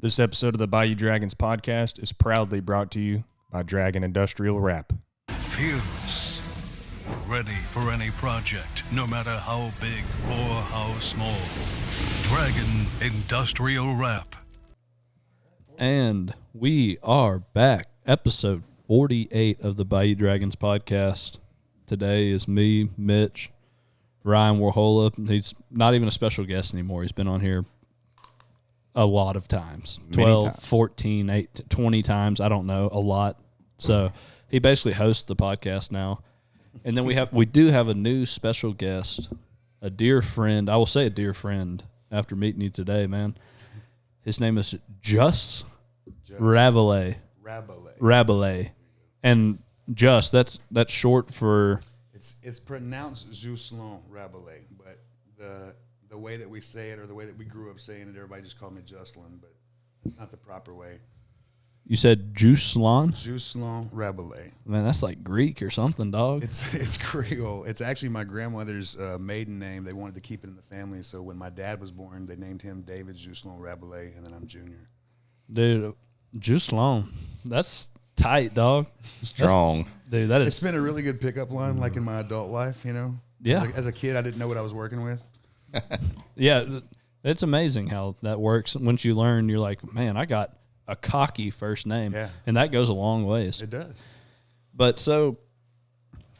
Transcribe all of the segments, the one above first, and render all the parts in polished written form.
This episode of the Bayou Dragons podcast is proudly brought to you by Dragon Industrial Wrap. Fierce. Ready for any project, no matter how big or how small. Dragon Industrial Wrap. And we are back. Episode 48 of the Bayou Dragons podcast. Today is me, Mitch, Ryan Warhola. He's not even a special guest anymore. He's been on here a lot of times. 12, 14, 8, 20 times. I don't know. A lot. So he basically hosts the podcast now. And then we do have a new special guest, a dear friend. I will say a dear friend after meeting you today, man. His name is Just Rabalais. Rabalais. And Just, that's short for... It's pronounced Jocelyn Rabalais, but the way that we say it or the way that we grew up saying it, everybody just called me Jocelyn, but it's not the proper way. You said Jocelyn? Jocelyn Rabalais. Man, that's like Greek or something, dog. It's Creole. It's actually my grandmother's maiden name. They wanted to keep it in the family, so when my dad was born, they named him David Jocelyn Rabalais, and then I'm Junior. Dude, Jocelyn. That's tight, dog. Strong. Dude, that is... It's been a really good pickup line, like in my adult life, you know? Yeah. As a kid, I didn't know what I was working with. Yeah, it's amazing how that works. Once you learn, you're like, man, I got a cocky first name. Yeah. And that goes a long ways. It does. But so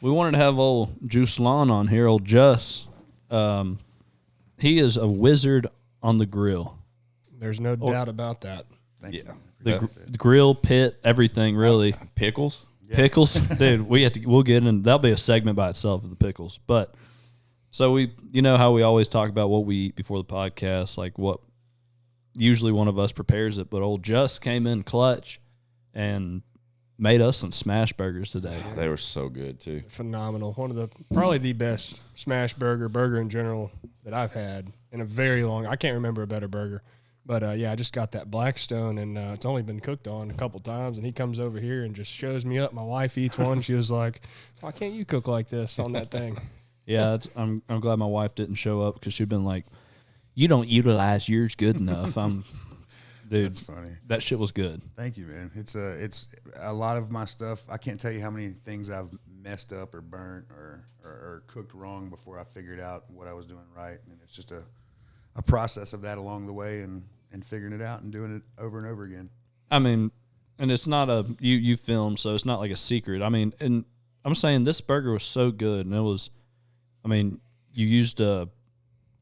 we wanted to have old Jocelyn on here, old Just. He is a wizard on the grill. There's no doubt about that. Thank you. The grill, pit, everything, really. Pickles? Yeah. Pickles, dude. We'll get in. That'll be a segment by itself of the pickles. But so you know how we always talk about what we eat before the podcast, like what usually one of us prepares it. But old Just came in clutch and made us some smash burgers today. They were so good, too. Phenomenal. One of probably the best smash burger in general that I've had in a very long. I can't remember a better burger. But, yeah, I just got that Blackstone, and it's only been cooked on a couple times, and he comes over here and just shows me up. My wife eats one. She was like, why can't you cook like this on that thing? Yeah, I'm glad my wife didn't show up because she'd been like, you don't utilize yours good enough. Dude, That's funny. That shit was good. Thank you, man. It's a lot of my stuff. I can't tell you how many things I've messed up or burnt or cooked wrong before I figured out what I was doing right. And it's just a process of that along the way and figuring it out and doing it over and over again. I mean, and it's not you film, so it's not like a secret. I mean, and I'm saying this burger was so good, and it was, I mean, you used a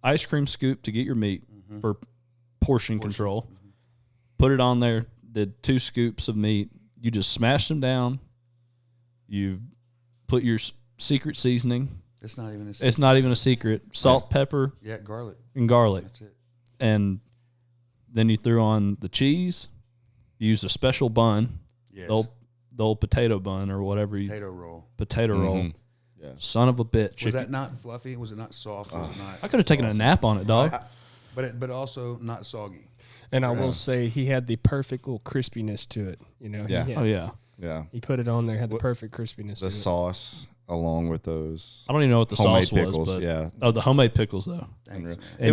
ice cream scoop to get your meat for portion control. Mm-hmm. Put it on there, did 2 scoops of meat. You just smashed them down. You put your secret seasoning. It's not even a secret. It's not even a secret. Salt, pepper. Yeah, garlic. And garlic. That's it. And then you threw on the cheese. You used a special bun. Yes. The old potato bun or whatever. Potato roll. Potato roll. Yeah. Son of a bitch. Was that not fluffy? Was it not soft? Was it not I could have taken a nap on it, dog. But also not soggy. And I will say he had the perfect little crispiness to it. You know? Yeah. Oh, yeah. Yeah. He put it on there, had the perfect crispiness to The it. sauce along with those. I don't even know what the homemade sauce pickles, was. But, yeah. Oh, the homemade pickles, though. Thanks, man. It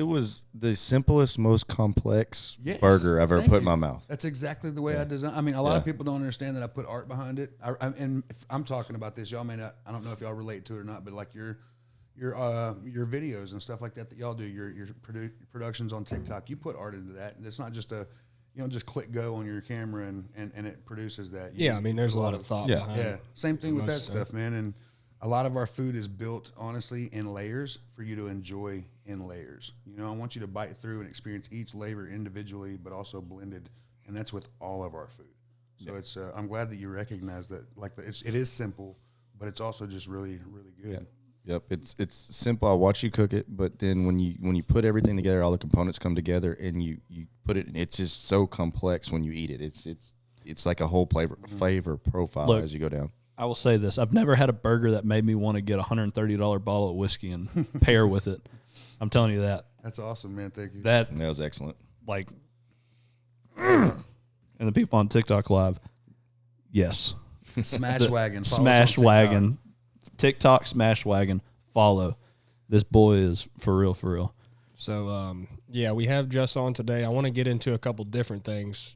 was the simplest, most complex Yes. burger I've ever Thank put in you. my mouth. That's exactly the way I design. I mean, a lot of people don't understand that I put art behind it. And if I'm talking about this, y'all may not. I don't know if y'all relate to it or not, but like your videos and stuff like that y'all do, your productions on TikTok, you put art into that, and it's not just just click go on your camera and it produces that. I mean, there's a lot of thought behind it. Yeah, same thing with that Most stuff, man. And a lot of our food is built, honestly, in layers for you to enjoy in layers. You know, I want you to bite through and experience each layer individually, but also blended, and that's with all of our food. So it's I'm glad that you recognize that. Like it is simple, but it's also just really, really good. Yep, it's simple. I watch you cook it, but then when you put everything together, all the components come together, and you put it. It's just so complex when you eat it. It's like a whole flavor profile as you go down. I will say this. I've never had a burger that made me want to get a $130 bottle of whiskey and pair with it. I'm telling you that. That's awesome, man. Thank you. That was excellent. Like, and the people on TikTok Live, yes. Smash Wagon. Smash Wagon. TikTok Smash Wagon. Follow. This boy is for real, for real. So, yeah, we have Just on today. I want to get into a couple different things.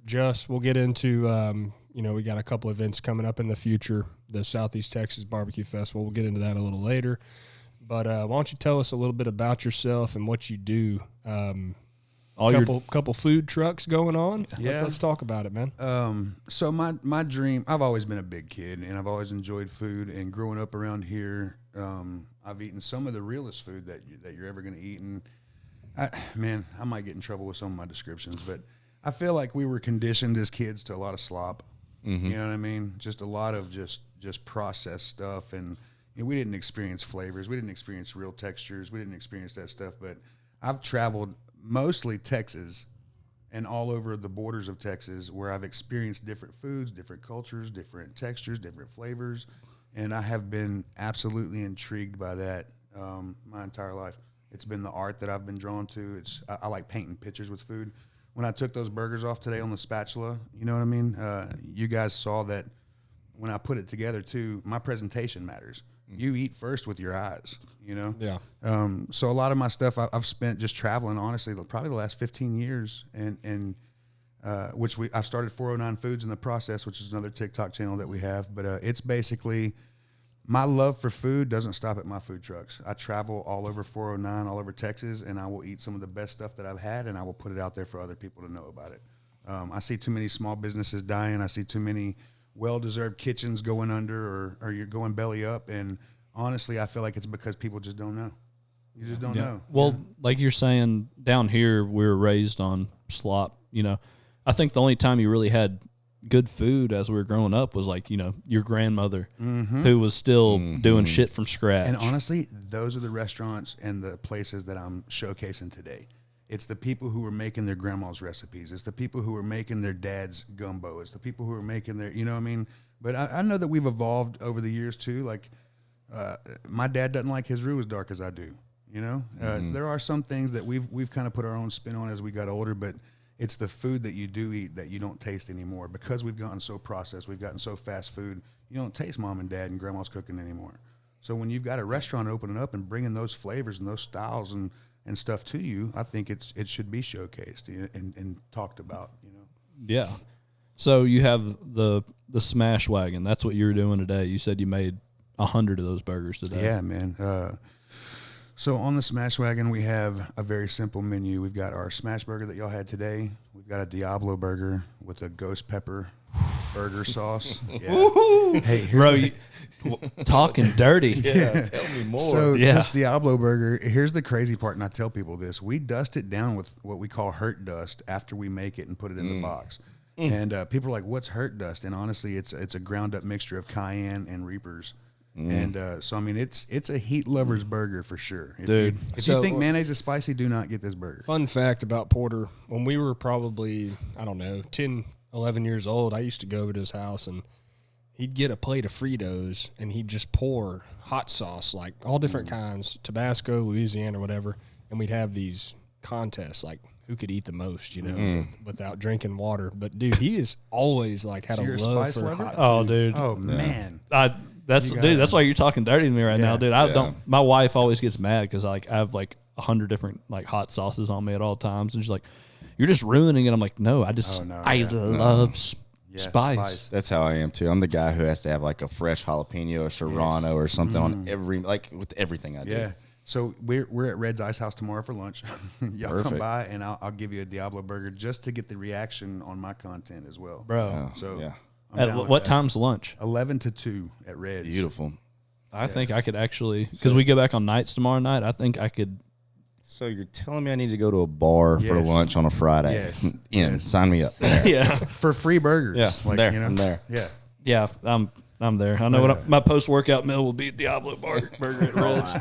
Just, we'll get into, we got a couple events coming up in the future, the Southeast Texas Barbecue Festival. We'll get into that a little later. But why don't you tell us a little bit about yourself and what you do? Couple food trucks going on. Yeah. Let's talk about it, man. So my dream, I've always been a big kid, and I've always enjoyed food. And growing up around here, I've eaten some of the realest food that you're ever going to eat. And I might get in trouble with some of my descriptions, but I feel like we were conditioned as kids to a lot of slop. Mm-hmm. You know what I mean? Just a lot of just processed stuff, and we didn't experience flavors. We didn't experience real textures. We didn't experience that stuff. But I've traveled mostly Texas and all over the borders of Texas, where I've experienced different foods, different cultures, different textures, different flavors, and I have been absolutely intrigued by that my entire life. It's been the art that I've been drawn to. I like painting pictures with food. When I took those burgers off today on the spatula, you know what I mean? You guys saw that when I put it together too, my presentation matters. You eat first with your eyes, you know? Yeah. So a lot of my stuff I've spent just traveling, honestly, probably the last 15 years, and I've started 409 Foods in the process, which is another TikTok channel that we have. But it's basically, my love for food doesn't stop at my food trucks. I travel all over 409, all over Texas, and I will eat some of the best stuff that I've had, and I will put it out there for other people to know about it. I see too many small businesses dying. I see too many well-deserved kitchens going under, or you're going belly up, and honestly, I feel like it's because people just don't know. You just don't know. Well, like you're saying, down here we were raised on slop. I think the only time you really had good food as we were growing up was like your grandmother, who was still doing shit from scratch. And honestly, those are the restaurants and the places that I'm showcasing today. It's the people who were making their grandma's recipes. It's the people who were making their dad's gumbo. It's the people who were making their, you know what I mean? But I know that we've evolved over the years too. Like, my dad doesn't like his roux as dark as I do, There are some things that we've kind of put our own spin on as we got older, but it's the food that you do eat that you don't taste anymore because we've gotten so processed. We've gotten so fast food. You don't taste mom and dad and grandma's cooking anymore. So when you've got a restaurant opening up and bringing those flavors and those styles and stuff to you, I think it should be showcased and talked about, Yeah. So you have the smash wagon. That's what you're doing today. You said you made 100 of those burgers today. Yeah, man. So on the smash wagon, we have a very simple menu. We've got our smash burger that y'all had today. We've got a Diablo burger with a ghost pepper burger sauce. Yeah. Hey, bro, talking dirty. Yeah, tell me more. So this Diablo burger, here's the crazy part, and I tell people this. We dust it down with what we call hurt dust after we make it and put it in the box. And people are like, what's hurt dust? And honestly, it's a ground up mixture of cayenne and Reapers. And so, I mean, it's a heat lover's burger for sure. Dude. If you think mayonnaise is spicy, do not get this burger. Fun fact about Porter, when we were probably, 10, 11 years old, I used to go over to his house, and he'd get a plate of Fritos, and he'd just pour hot sauce, like all different kinds, Tabasco, Louisiana, whatever, and we'd have these contests, like who could eat the most, without drinking water. But, dude, he is always, like, had So a you're a love spice for lover? hot Oh, food. dude. Oh, man. That's why you're talking dirty to me right now, dude. I Yeah. don't. My wife always gets mad because I have like 100 different like hot sauces on me at all times, and she's like, "You're just ruining it." I'm like, "No, I love spice." That's how I am too. I'm the guy who has to have like a fresh jalapeno or serrano or something on with everything I do. Yeah. So we're at Red's Ice House tomorrow for lunch. Y'all come Perfect. by, and I'll give you a Diablo burger just to get the reaction on my content as well. Bro. So yeah. I'm At down with what that. time's lunch? 11 to 2 at Red's. Beautiful. I think I could actually, because we go back on nights tomorrow night. I think I could. So you're telling me I need to go to a bar for Yes. lunch on a Friday? Yes. Yes. Sign me up. Yeah, For free burgers. Yeah, I'm there. Yeah. yeah. I'm there. I know what my post workout meal will be. Diablo burger at Red's.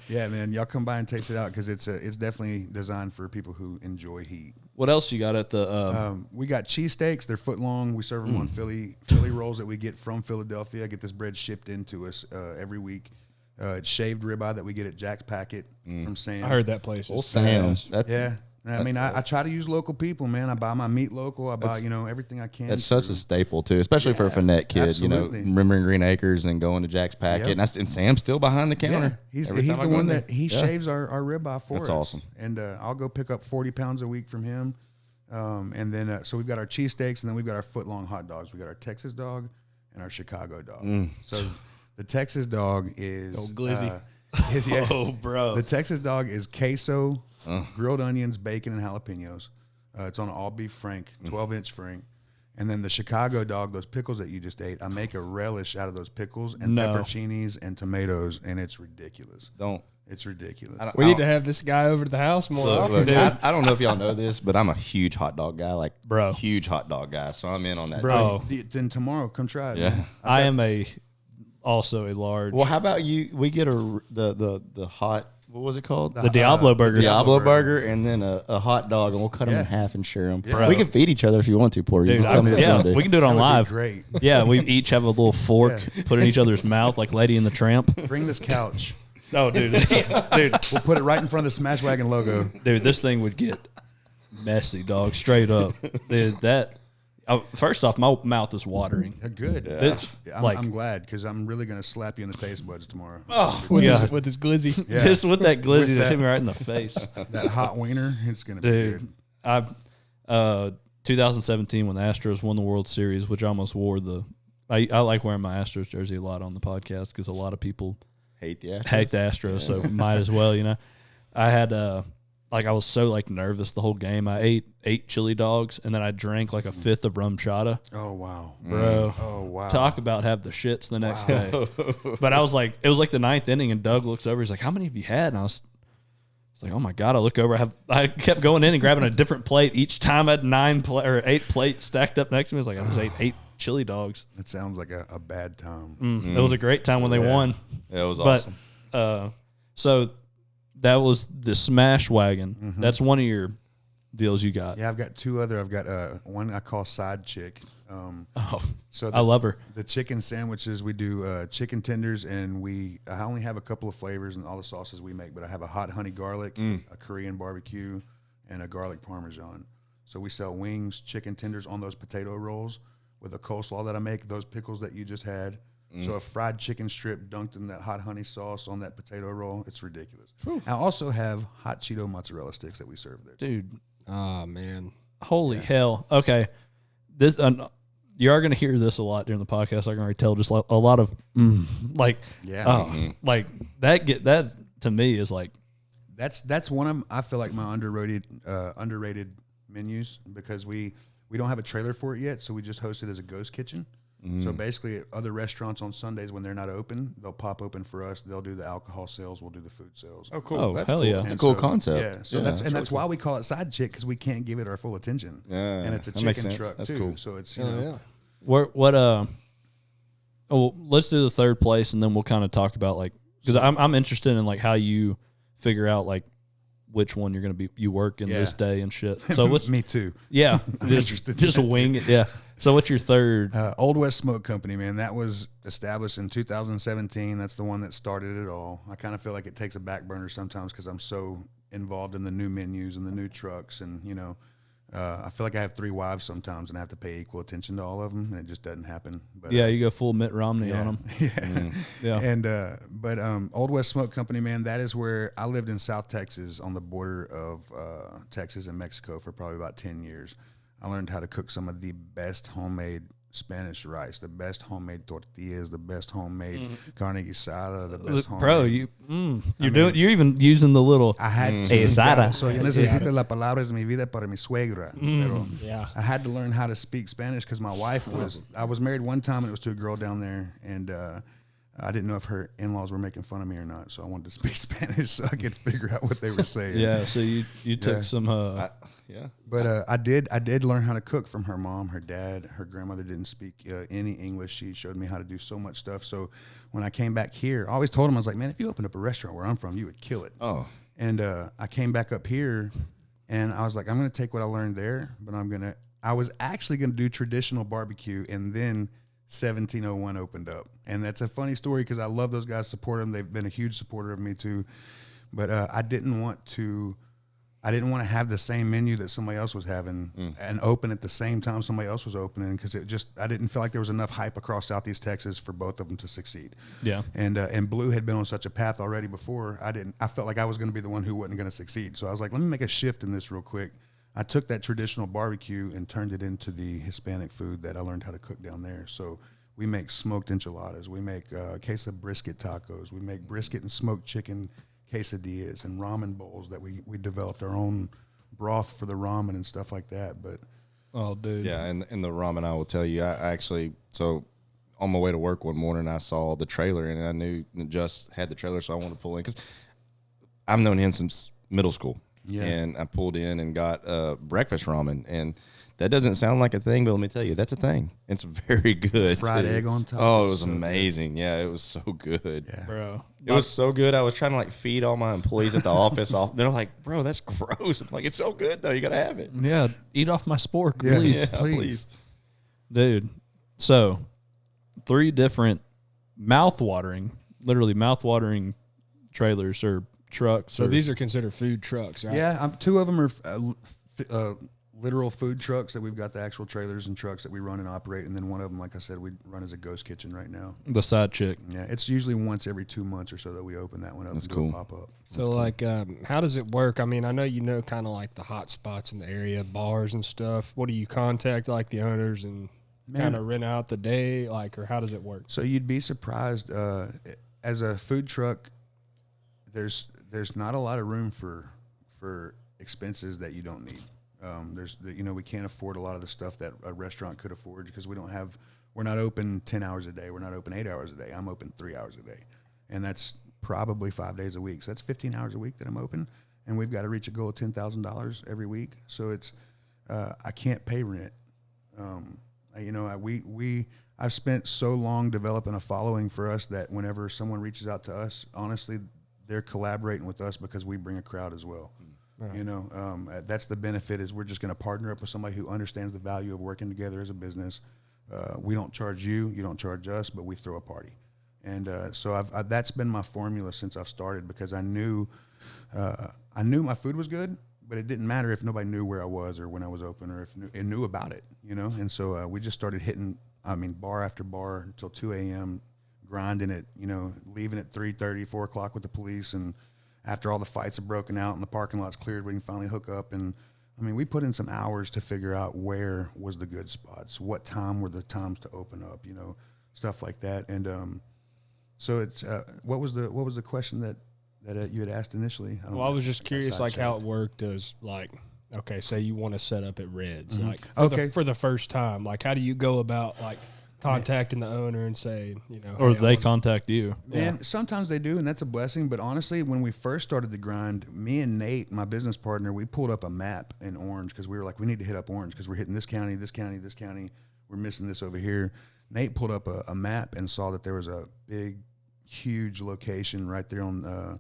Yeah, man. Y'all come by and taste it out because it's definitely designed for people who enjoy heat. What else you got at the? We got cheesesteaks. They're foot long. We serve them on Philly rolls that we get from Philadelphia. I get this bread shipped into us every week. It's shaved ribeye that we get at Jack's Packet from Sam. I heard that place. Well, is Sam. fast. That's Yeah. I mean, I try to use local people, man. I buy my meat local. I buy, everything I can. That's such a staple too, especially for a Finette kid. absolutely. Remembering Green Acres and then going to Jack's Packet, and Sam's still behind the counter. He's Every time the I go one in there. that he shaves our ribeye for us. That's awesome. And I'll go pick up 40 pounds a week from him. And then so we've got our cheesesteaks, and then we've got our foot-long hot dogs. We got our Texas dog and our Chicago dog. So the Texas dog is glizzy. Oh, bro. The Texas dog is queso, grilled onions, bacon, and jalapenos. It's on an all-beef Frank, 12-inch Frank. And then the Chicago dog, those pickles that you just ate, I make a relish out of those pickles and pepperoncinis and tomatoes, and it's ridiculous. It's ridiculous. We need to have this guy over to the house more often. Look, I don't know if y'all know this, but I'm a huge hot dog guy, huge hot dog guy. So I'm in on that. Bro, then tomorrow, come try it. Yeah. Man. I am also a large. Well, how about you? We get the hot. What was it called? The Diablo burger. Diablo burger, and then a hot dog, and we'll cut them in half and share them. Bro. We can feed each other if you want to, Porter. You just tell me what you want to do. We can do it on That would be live. great. Yeah, we each have a little fork, put it in each other's mouth like Lady and the Tramp. Bring this couch. No, dude. We'll put it right in front of the Smash Wagon logo. Dude, this thing would get messy, dog. Straight up. Dude, first off, my mouth is watering. Good. Yeah. I'm glad, because I'm really going to slap you in the taste buds tomorrow. With his glizzy. Yeah. Just with that glizzy With that hit me right in the face. That hot wiener, it's going to be Dude, good. 2017 when the Astros won the World Series, which I almost wore I like wearing my Astros jersey a lot on the podcast because a lot of people Hate the Astros. hate the Astros, so might as well, I had I was so nervous the whole game. I ate 8 chili dogs and then I drank a fifth of rum chata. Oh, wow. Bro. Oh, wow. Talk about have the shits the next day. But I was it was the 9th inning and Doug looks over. He's like, how many have you had? And I was like, oh my God. I look over. I kept going in and grabbing a different plate. Each time I had 8 plates stacked up next to me. It's I just ate 8 chili dogs. It sounds like a bad time. It was a great time when they won. Yeah, it was awesome. So that was the Smash Wagon. That's one of your deals you got. Yeah, I've got 2 other. I've got one I call Side Chick. So I love her. The chicken sandwiches, we do chicken tenders, and I only have a couple of flavors and all the sauces we make, but I have a hot honey garlic, a Korean barbecue, and a garlic parmesan. So we sell wings, chicken tenders on those potato rolls with a coleslaw that I make, those pickles that you just had. So a fried chicken strip dunked in that hot honey sauce on that potato roll. It's ridiculous. I also have hot Cheeto mozzarella sticks that we serve there. Dude, Oh, man. holy hell. Okay. This you are going to hear this a lot during the podcast. I can already tell just a lot of that to me is That's one of I feel like my underrated menus, because we don't have a trailer for it yet, so we just host it as a ghost kitchen. So basically, other restaurants on Sundays when they're not open, they'll pop open for us. They'll do the alcohol sales. We'll do the food sales. Oh, cool. Oh, That's hell cool. yeah. That's a And cool so- concept. Yeah, so that's why we call it Side Chick, because we can't give it our full attention. Yeah, And it's a that makes chicken sense. truck That's too. cool. So it's let's do the third place and then we'll kind of talk about because I'm interested in how you figure out which one you're going to you work in this day and shit. So what's me too. yeah, interested in just that wing it. Yeah. So what's your third? Old West Smoke Company, man. That was established in 2017. That's the one that started it all. I kind of feel like it takes a back burner sometimes because I'm so involved in the new menus and the new trucks, and I feel like I have 3 wives sometimes, and I have to pay equal attention to all of them, and it just doesn't happen. But Yeah, you go full Mitt Romney on them. Yeah. Yeah. And Old West Smoke Company, man, that is where I lived in South Texas on the border of Texas and Mexico for probably about 10 years. I learned how to cook some of the best homemade Spanish rice, the best homemade tortillas, the best homemade carne guisada, the best homemade. Bro, you're even using the little I had asada. So yo necesito la palabra de mi vida para mi suegra. Pero Yeah. I had to learn how to speak Spanish because my wife I was married one time and it was to a girl down there, and I didn't know if her in-laws were making fun of me or not, so I wanted to speak Spanish so I could figure out what they were saying. Yeah, so you took some But I did learn how to cook from her mom, her dad, her grandmother didn't speak any English. She showed me how to do so much stuff. So when I came back here, I always told them, I was like, man, if you opened up a restaurant where I'm from, you would kill it. Oh. And I came back up here, and I was like, I'm going to take what I learned there, but I was actually going to do traditional barbecue, and then 1701 opened up. And that's a funny story because I love those guys, support them. They've been a huge supporter of me too. But I didn't want to I didn't want to have the same menu that somebody else was having and open at the same time somebody else was opening, because I didn't feel like there was enough hype across Southeast Texas for both of them to succeed. Yeah. And Blue had been on such a path already before. I felt like I was going to be the one who wasn't going to succeed. So I was like, let me make a shift in this real quick. I took that traditional barbecue and turned it into the Hispanic food that I learned how to cook down there. So we make smoked enchiladas. We make queso brisket tacos. We make brisket and smoked chicken quesadillas and ramen bowls that we developed our own broth for the ramen and stuff like that. But oh, dude, yeah, and the ramen, I will tell you, I actually, so on my way to work one morning, I saw the trailer, and I knew Just had the trailer, so I wanted to pull in because I've known him since middle school. Yeah. And I pulled in and got breakfast ramen, and that doesn't sound like a thing, but let me tell you, that's a thing. It's very good. Fried too. egg on top. Oh, it was So amazing. Yeah, it was so good. Yeah. bro. It was so good. I was trying to like feed all my employees at the office. They're like, bro, that's gross. I'm like, it's so good though. You got to have it. Yeah, eat off my spork, Yeah, please. Yeah, please. Dude. So, 3 different literally mouth-watering trailers or trucks. So or, these are considered food trucks, right? Yeah, 2 of them are literal food trucks that we've got the actual trailers and trucks that we run and operate, and then one of them, like I said, we run as a ghost kitchen right now. the side chick. Yeah, it's usually once every 2 months or so that we open that one up. That's and do cool. a pop up. So like, how does it work? I mean, I know kind of like the hot spots in the area, bars and stuff. What do you contact like the owners and kind of rent out the day, like, or how does it work? So you'd be surprised. As a food truck, there's not a lot of room for expenses that you don't need. We can't afford a lot of the stuff that a restaurant could afford because we're not open 10 hours a day. We're not open 8 hours a day. I'm open 3 hours a day. And that's probably 5 days a week. So that's 15 hours a week that I'm open. And we've got to reach a goal of $10,000 every week. So it's, I can't pay rent. I've spent so long developing a following for us that whenever someone reaches out to us, honestly, they're collaborating with us because we bring a crowd as well. Right. That's the benefit, is we're just going to partner up with somebody who understands the value of working together as a business. We don't charge you don't charge us, but we throw a party. And so that's been my formula since I've started, because I knew my food was good, but it didn't matter if nobody knew where I was or when I was open or if it knew about it, And so we just started hitting, bar after bar until 2 a.m., grinding it, leaving at 3:30, 4 o'clock with the police. And after all the fights have broken out and the parking lot's cleared, we can finally hook up. And we put in some hours to figure out where was the good spots, what time were the times to open up, stuff like that. And so it's what was the question that you had asked initially? I was just curious, like how it worked. As like, okay, say you want to set up at Red's, like for the first time, like how do you go about like contacting the owner and say, or hey, they contact you? And sometimes they do, and that's a blessing. But honestly, when we first started the grind, me and Nate, my business partner, we pulled up a map in Orange because we were like, we need to hit up Orange because we're hitting this county, this county, this county. We're missing this over here. Nate pulled up a map and saw that there was a big, huge location right there on the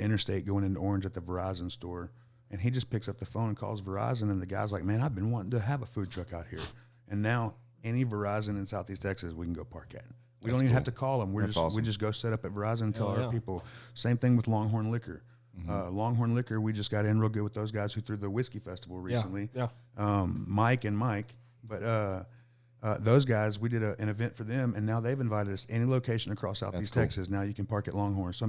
interstate going into Orange at the Verizon store. And he just picks up the phone and calls Verizon, and the guy's like, man, I've been wanting to have a food truck out here. And now any Verizon in Southeast Texas, we can go park at. We don't even have to call them. We just go set up at Verizon and tell our people. Same thing with Longhorn Liquor. Longhorn Liquor, we just got in real good with those guys who threw the whiskey festival recently. Mike and Mike. But those guys, we did an event for them, and now they've invited us any location across Southeast Texas. Now you can park at Longhorn. So,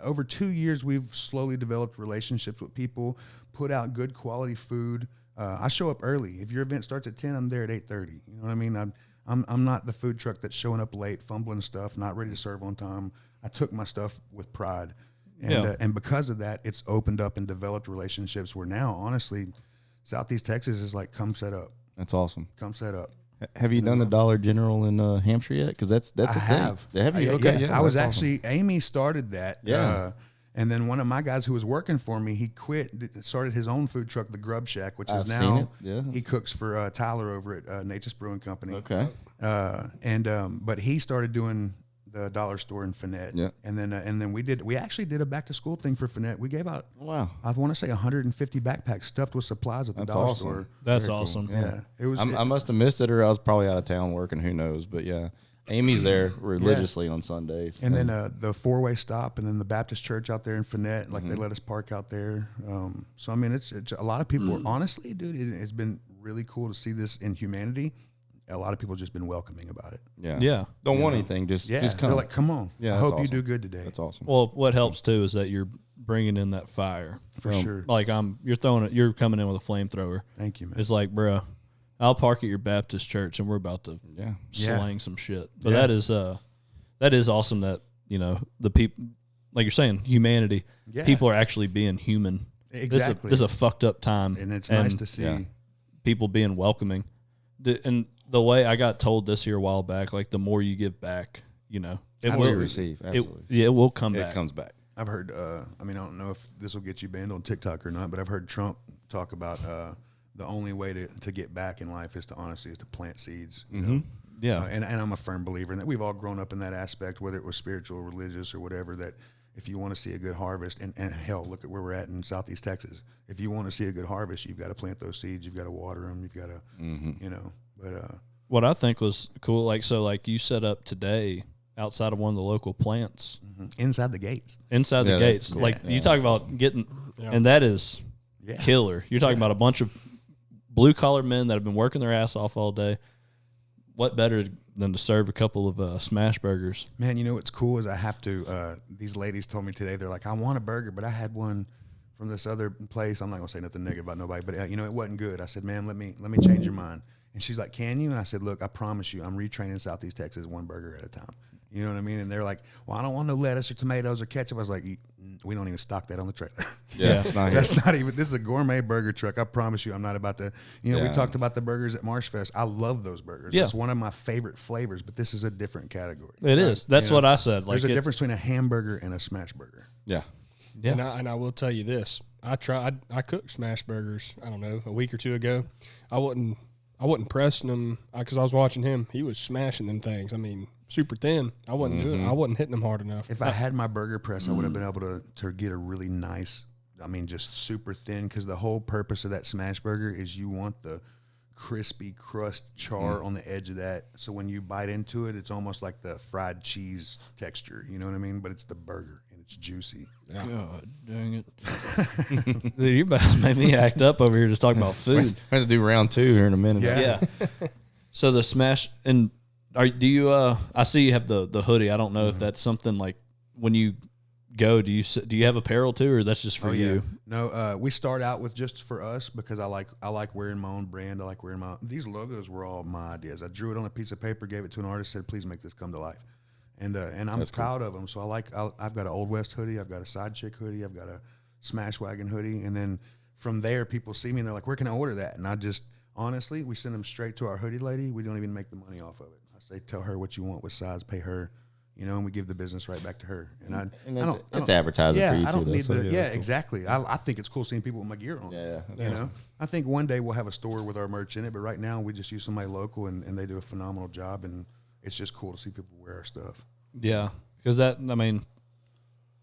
over 2 years, we've slowly developed relationships with people, put out good quality food. I show up early. If your event starts at 10, I'm there at 8:30. You know what I mean? I'm not the food truck that's showing up late, fumbling stuff, not ready to serve on time. I took my stuff with pride. And because of that, it's opened up and developed relationships where now, honestly, Southeast Texas is like, come set up. That's awesome. Come set up. Have you done the Dollar General in Hampshire yet? Because that's a thing. Have you? Okay, yeah. I was actually Amy started that. Yeah. And then one of my guys who was working for me, he quit, started his own food truck, the Grub Shack, which is now he cooks for Tyler over at Nature's Brewing Company. Okay. But he started doing the dollar store in Finette. Yeah. And then we actually did a back to school thing for Finette. We gave out I want to say 150 backpacks stuffed with supplies at the dollar store. That's awesome. Yeah. It was I must have missed it, or I was probably out of town working, who knows, but yeah. Amy's there religiously on Sundays. And then the 4-way stop, and then the Baptist church out there in Finette, like they let us park out there. So I mean, it's a lot of people. Honestly, dude, it's been really cool to see this in humanity. A lot of people just been welcoming about it. Yeah. Don't want anything. Just come. They're like, come on. Yeah, I hope awesome. you do good today. That's awesome. Well, what helps too is that you're bringing in that fire. For sure. Like you're coming in with a flamethrower. Thank you, man. It's like, bro, I'll park at your Baptist church and we're about to slang some shit. But that is awesome that, the people, like you're saying, humanity, people are actually being human. Exactly. This is a fucked up time. And it's nice to see people being welcoming. And the way I got told this here a while back, like the more you give back, it will receive. Absolutely. It will come back. It comes back. I've heard, I don't know if this will get you banned on TikTok or not, but I've heard Trump talk about the only way to get back in life is to plant seeds. You know? Yeah. And I'm a firm believer in that. We've all grown up in that aspect, whether it was spiritual, religious, or whatever, that if you want to see a good harvest, and hell, look at where we're at in Southeast Texas. If you want to see a good harvest, you've got to plant those seeds. You've got to water them. You've got to, but what I think was cool, like you set up today outside of one of the local plants. inside the gates. Inside the gates. Cool. Like you talk about getting, and that is killer. You're talking about a bunch of blue collar men that have been working their ass off all day. What better than to serve a couple of smash burgers? Man, you know what's cool is I have to. These ladies told me today, they're like, I want a burger, but I had one from this other place. I'm not gonna say nothing negative about nobody, but it wasn't good. I said, man, let me change your mind. And she's like, can you? And I said, look, I promise you, I'm retraining Southeast Texas one burger at a time. You know what I mean? And they're like, well, I don't want no lettuce or tomatoes or ketchup. I was like, we don't even stock that on the trailer. That's not even, this is a gourmet burger truck. I promise you, I'm not about to, we talked about the burgers at Marshfest. I love those burgers. Yeah. It's one of my favorite flavors, but this is a different category. It is. That's what I said. There's a difference between a hamburger and a smash burger. Yeah. Yeah. And I will tell you this. I cooked smash burgers, I don't know, a week or two ago. I wasn't pressing them because I was watching him. He was smashing them things. I mean, super thin. I wasn't doing it. I wasn't hitting them hard enough. If I had my burger press, I would have been able to get a really nice, just super thin, because the whole purpose of that smash burger is you want the crispy crust char on the edge of that. So when you bite into it, it's almost like the fried cheese texture. You know what I mean? But it's the burger and it's juicy. Yeah. God dang it. Dude, you about to make me act up over here just talking about food. We're going to do round 2 here in a minute. Yeah. So the smash, and do you, I see you have the hoodie. I don't know if that's something like when you go, do you have apparel too, or that's just for you? No, we start out with just for us because I like wearing my own brand. I like wearing these logos were all my ideas. I drew it on a piece of paper, gave it to an artist, said, please make this come to life. And I'm proud of them. So I've got an Old West hoodie. I've got a Side Chick hoodie. I've got a Smash Wagon hoodie. And then from there, people see me and they're like, where can I order that? And I just, honestly, we send them straight to our hoodie lady. We don't even make the money off of it. I say, tell her what you want, what size, pay her, and we give the business right back to her. And it's advertising for you I don't too. need Though, cool. Exactly. I think it's cool seeing people with my gear on. Yeah. I think one day we'll have a store with our merch in it, but right now we just use somebody local and they do a phenomenal job, and it's just cool to see people wear our stuff. Yeah. Because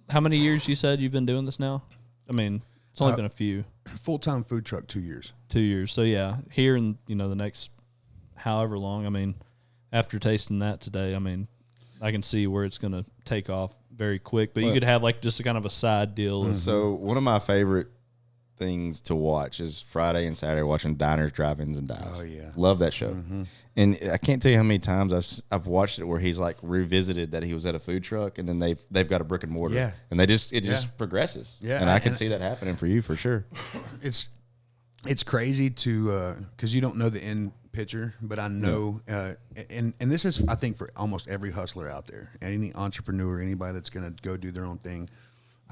how many years you said you've been doing this now? It's only been a few. Full-time food truck, 2 years. 2 years. So yeah, here in, the next however long, after tasting that today, I can see where it's going to take off very quick, but you could have just a kind of a side deal. So one of my favorite things to watch is Friday and Saturday watching diners, drive-ins, and dives. Oh yeah, love that show. And I can't tell you how many times I've watched it where he's revisited that he was at a food truck, and then they've got a brick and mortar, and it just progresses. And I can see that happening for you for sure. It's crazy to because you don't know the end picture, but I know, and this is, I think, for almost every hustler out there, any entrepreneur, anybody that's going to go do their own thing.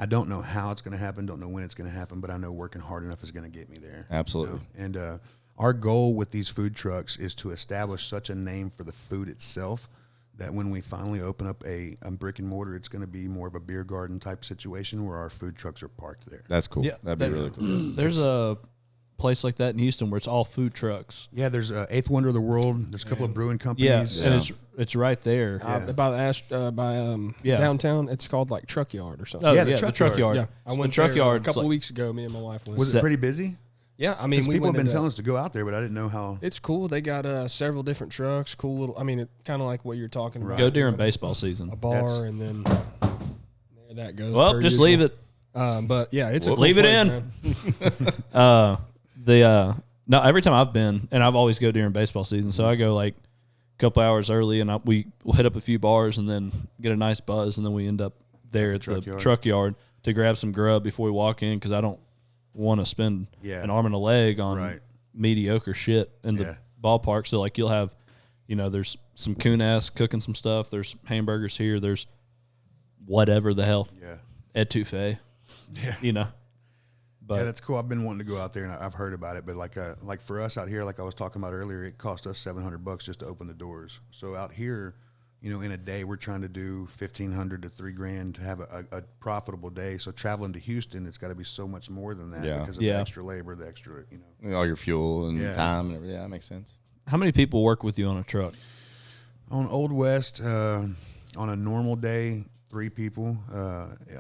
I don't know how it's going to happen, don't know when it's going to happen, but I know working hard enough is going to get me there. Absolutely. And our goal with these food trucks is to establish such a name for the food itself that when we finally open up a brick and mortar, it's going to be more of a beer garden type situation where our food trucks are parked there. That's cool. Yeah, That'd be really cool. There's a place like that in Houston where it's all food trucks. Yeah, there's Eighth Wonder of the World. There's a couple of brewing companies. And it's right there. By downtown. It's called Truck Yard or something. Oh, the truck yard. Yeah, I went truck there yard a couple of weeks ago. Me and my wife went. Was it pretty busy? Yeah, I mean, people have been telling us to go out there, but I didn't know how. It's cool. They got several different trucks. Cool little. I mean, it kind of like what you're talking about. Go during baseball season. A bar, and then there that goes. Well, per just usual. leave it. But yeah, it's a cool Leave it place, in. man. No, every time I've been, and I've always go during baseball season, so I go like a couple hours early, and we'll hit up a few bars, and then get a nice buzz, and then we end up there at the truck yard to grab some grub before we walk in, because I don't want to spend an arm and a leg on mediocre shit in the ballpark. So like you'll have, there's some coon-ass cooking some stuff. There's hamburgers here. There's whatever the hell. Yeah. Etouffee. Yeah. But yeah, that's cool. I've been wanting to go out there, and I've heard about it. But like for us out here, like I was talking about earlier, it cost us $700 just to open the doors. So out here, in a day, we're trying to do $1,500 to $3,000 to have a profitable day. So traveling to Houston, it's got to be so much more than that because of the extra labor, the extra, all your fuel and time and everything. Yeah, that makes sense. how many people work with you on a truck? On Old West, on a normal day, 3 people.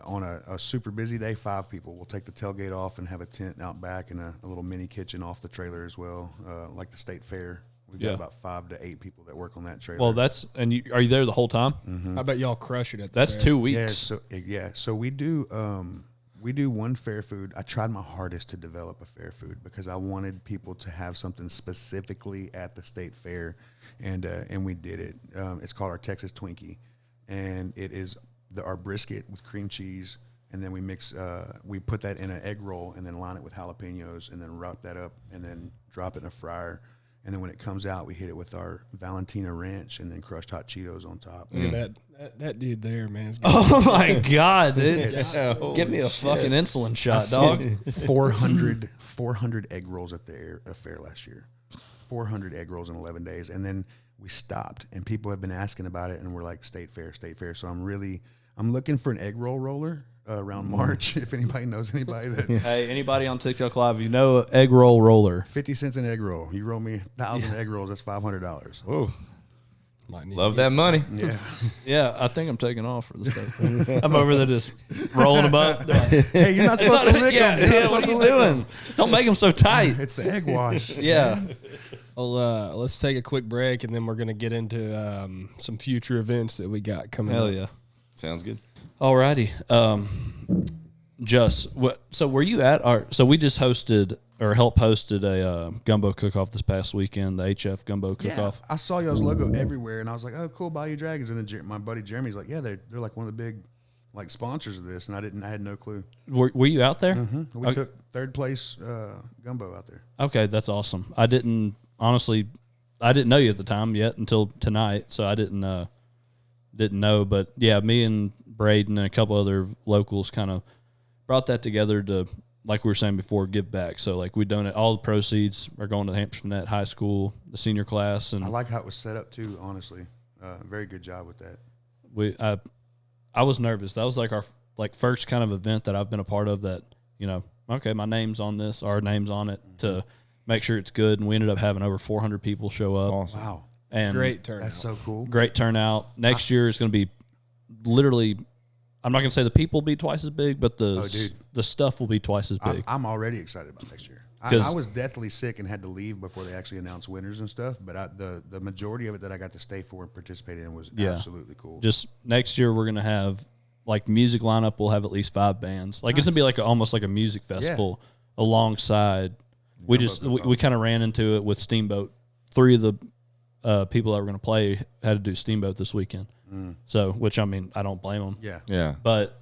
On a super busy day, 5 people. We'll take the tailgate off and have a tent out back and a little mini kitchen off the trailer as well, like the state fair. We've got about 5 to 8 people that work on that trailer. Well, are you there the whole time? I bet y'all crush it at the That's fair. 2 weeks. So we do one fair food. I tried my hardest to develop a fair food because I wanted people to have something specifically at the state fair, and we did it. It's called our Texas Twinkie, and it is our brisket with cream cheese, and then we put that in an egg roll and then line it with jalapenos and then wrap that up and then drop it in a fryer. And then when it comes out, we hit it with our Valentina Ranch and then crushed hot Cheetos on top. Look at that dude there, man. Oh my God, dude! Give me a fucking insulin shot, dog. 400 egg rolls at the fair last year. 400 egg rolls in 11 days, and then we stopped. And people have been asking about it, and we're like, state fair. So I'm looking for an egg roll roller around March. If anybody knows anybody that. Hey, anybody on TikTok Live, you know, egg roll roller. 50 cents an egg roll. You roll me 1,000 egg rolls. That's $500. Whoa. Love that money. Yeah. Yeah, I think I'm taking off for the state. I'm over there just rolling them up. Hey, you're not supposed to lick them. Yeah, what are you doing? Don't make them so tight. It's the egg wash. Yeah. Well, let's take a quick break, and then we're going to get into some future events that we got coming up. Hell yeah. Sounds good. Alrighty. So were you at so we just hosted or helped hosted a gumbo cook-off this past weekend, the HF gumbo cook-off. I saw y'all's logo everywhere, and I was like, oh, cool, Bayou Dragons. And then my buddy Jeremy's like, yeah, they're like one of the big like sponsors of this, and I had no clue. Were you out there? Mm-hmm. We took 3rd place gumbo out there. Okay, that's awesome. I didn't know you at the time yet until tonight, so I didn't know. But yeah, me and Braden and a couple other locals kind of brought that together to, like we were saying before, give back. So like we donate all the proceeds are going to the Hampshire Net High School, the senior class, and I like how it was set up too. Honestly, very good job with that. I was nervous. That was like our first kind of event that I've been a part of that, okay, my name's on this, our name's on it to make sure it's good. And we ended up having over 400 people show up. Awesome. Wow. And Great turnout. That's so cool. Great turnout. Next year is going to be literally, I'm not going to say the people will be twice as big, but the stuff will be twice as big. I'm already excited about next year. I was deathly sick and had to leave before they actually announced winners and stuff, but the majority of it that I got to stay for and participate in was absolutely cool. Just next year we're going to have, like, music lineup, we'll have at least 5 bands. Like, it's going to be like almost like a music festival alongside. We kind of ran into it with Steamboat. 3 of the people that were going to play had to do Steamboat this weekend. So, which, I mean, I don't blame them. Yeah. But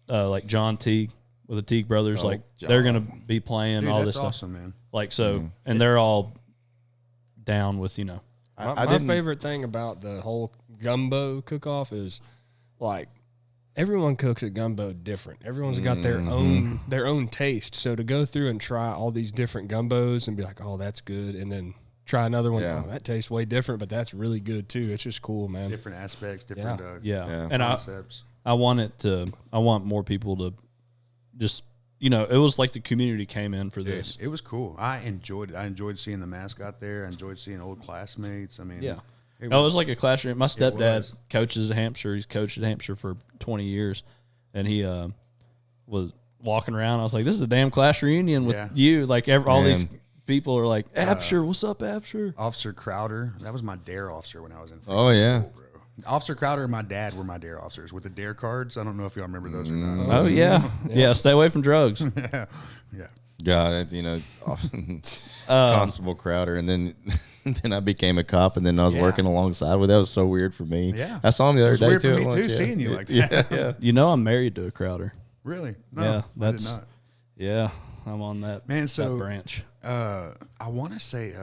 like John Teague with the Teague brothers, John. They're going to be playing all this stuff. That's awesome, man. Like, so, and they're all down with, My favorite thing about the whole gumbo cook-off is, like, everyone cooks a gumbo different. Everyone's got their own taste. So to go through and try all these different gumbos and be like, oh, that's good, and then try another one. Yeah. Oh, that tastes way different, but that's really good too. It's just cool, man. Different aspects, different And concepts. I want more people to just, it was like the community came in for this. It was cool. I enjoyed it. I enjoyed seeing the mascot there. I enjoyed seeing old classmates. I mean, it was like a classroom. My stepdad coaches at Hampshire. He's coached at Hampshire for 20 years, and he was walking around. I was like, this is a damn class reunion with Yeah. you. Like all Man. these people are like, Absher, what's up, Absher? Officer Crowder, that was my dare officer when I was in Oh, yeah. school, bro. Officer Crowder and my dad were my dare officers with the dare cards. I don't know if y'all remember those or not. Oh, yeah. Yeah, stay away from drugs. Yeah. God, Constable Crowder, and then then I became a cop, and then I was Yeah. working alongside with. That was so weird for me. Yeah. I saw him the other It was day weird too. for at me lunch, too, yeah. seeing you like that. Yeah. You know I'm married to a Crowder. Really? No, Yeah, I that's- did not. Yeah, I'm on that, Man, so that branch. I want to say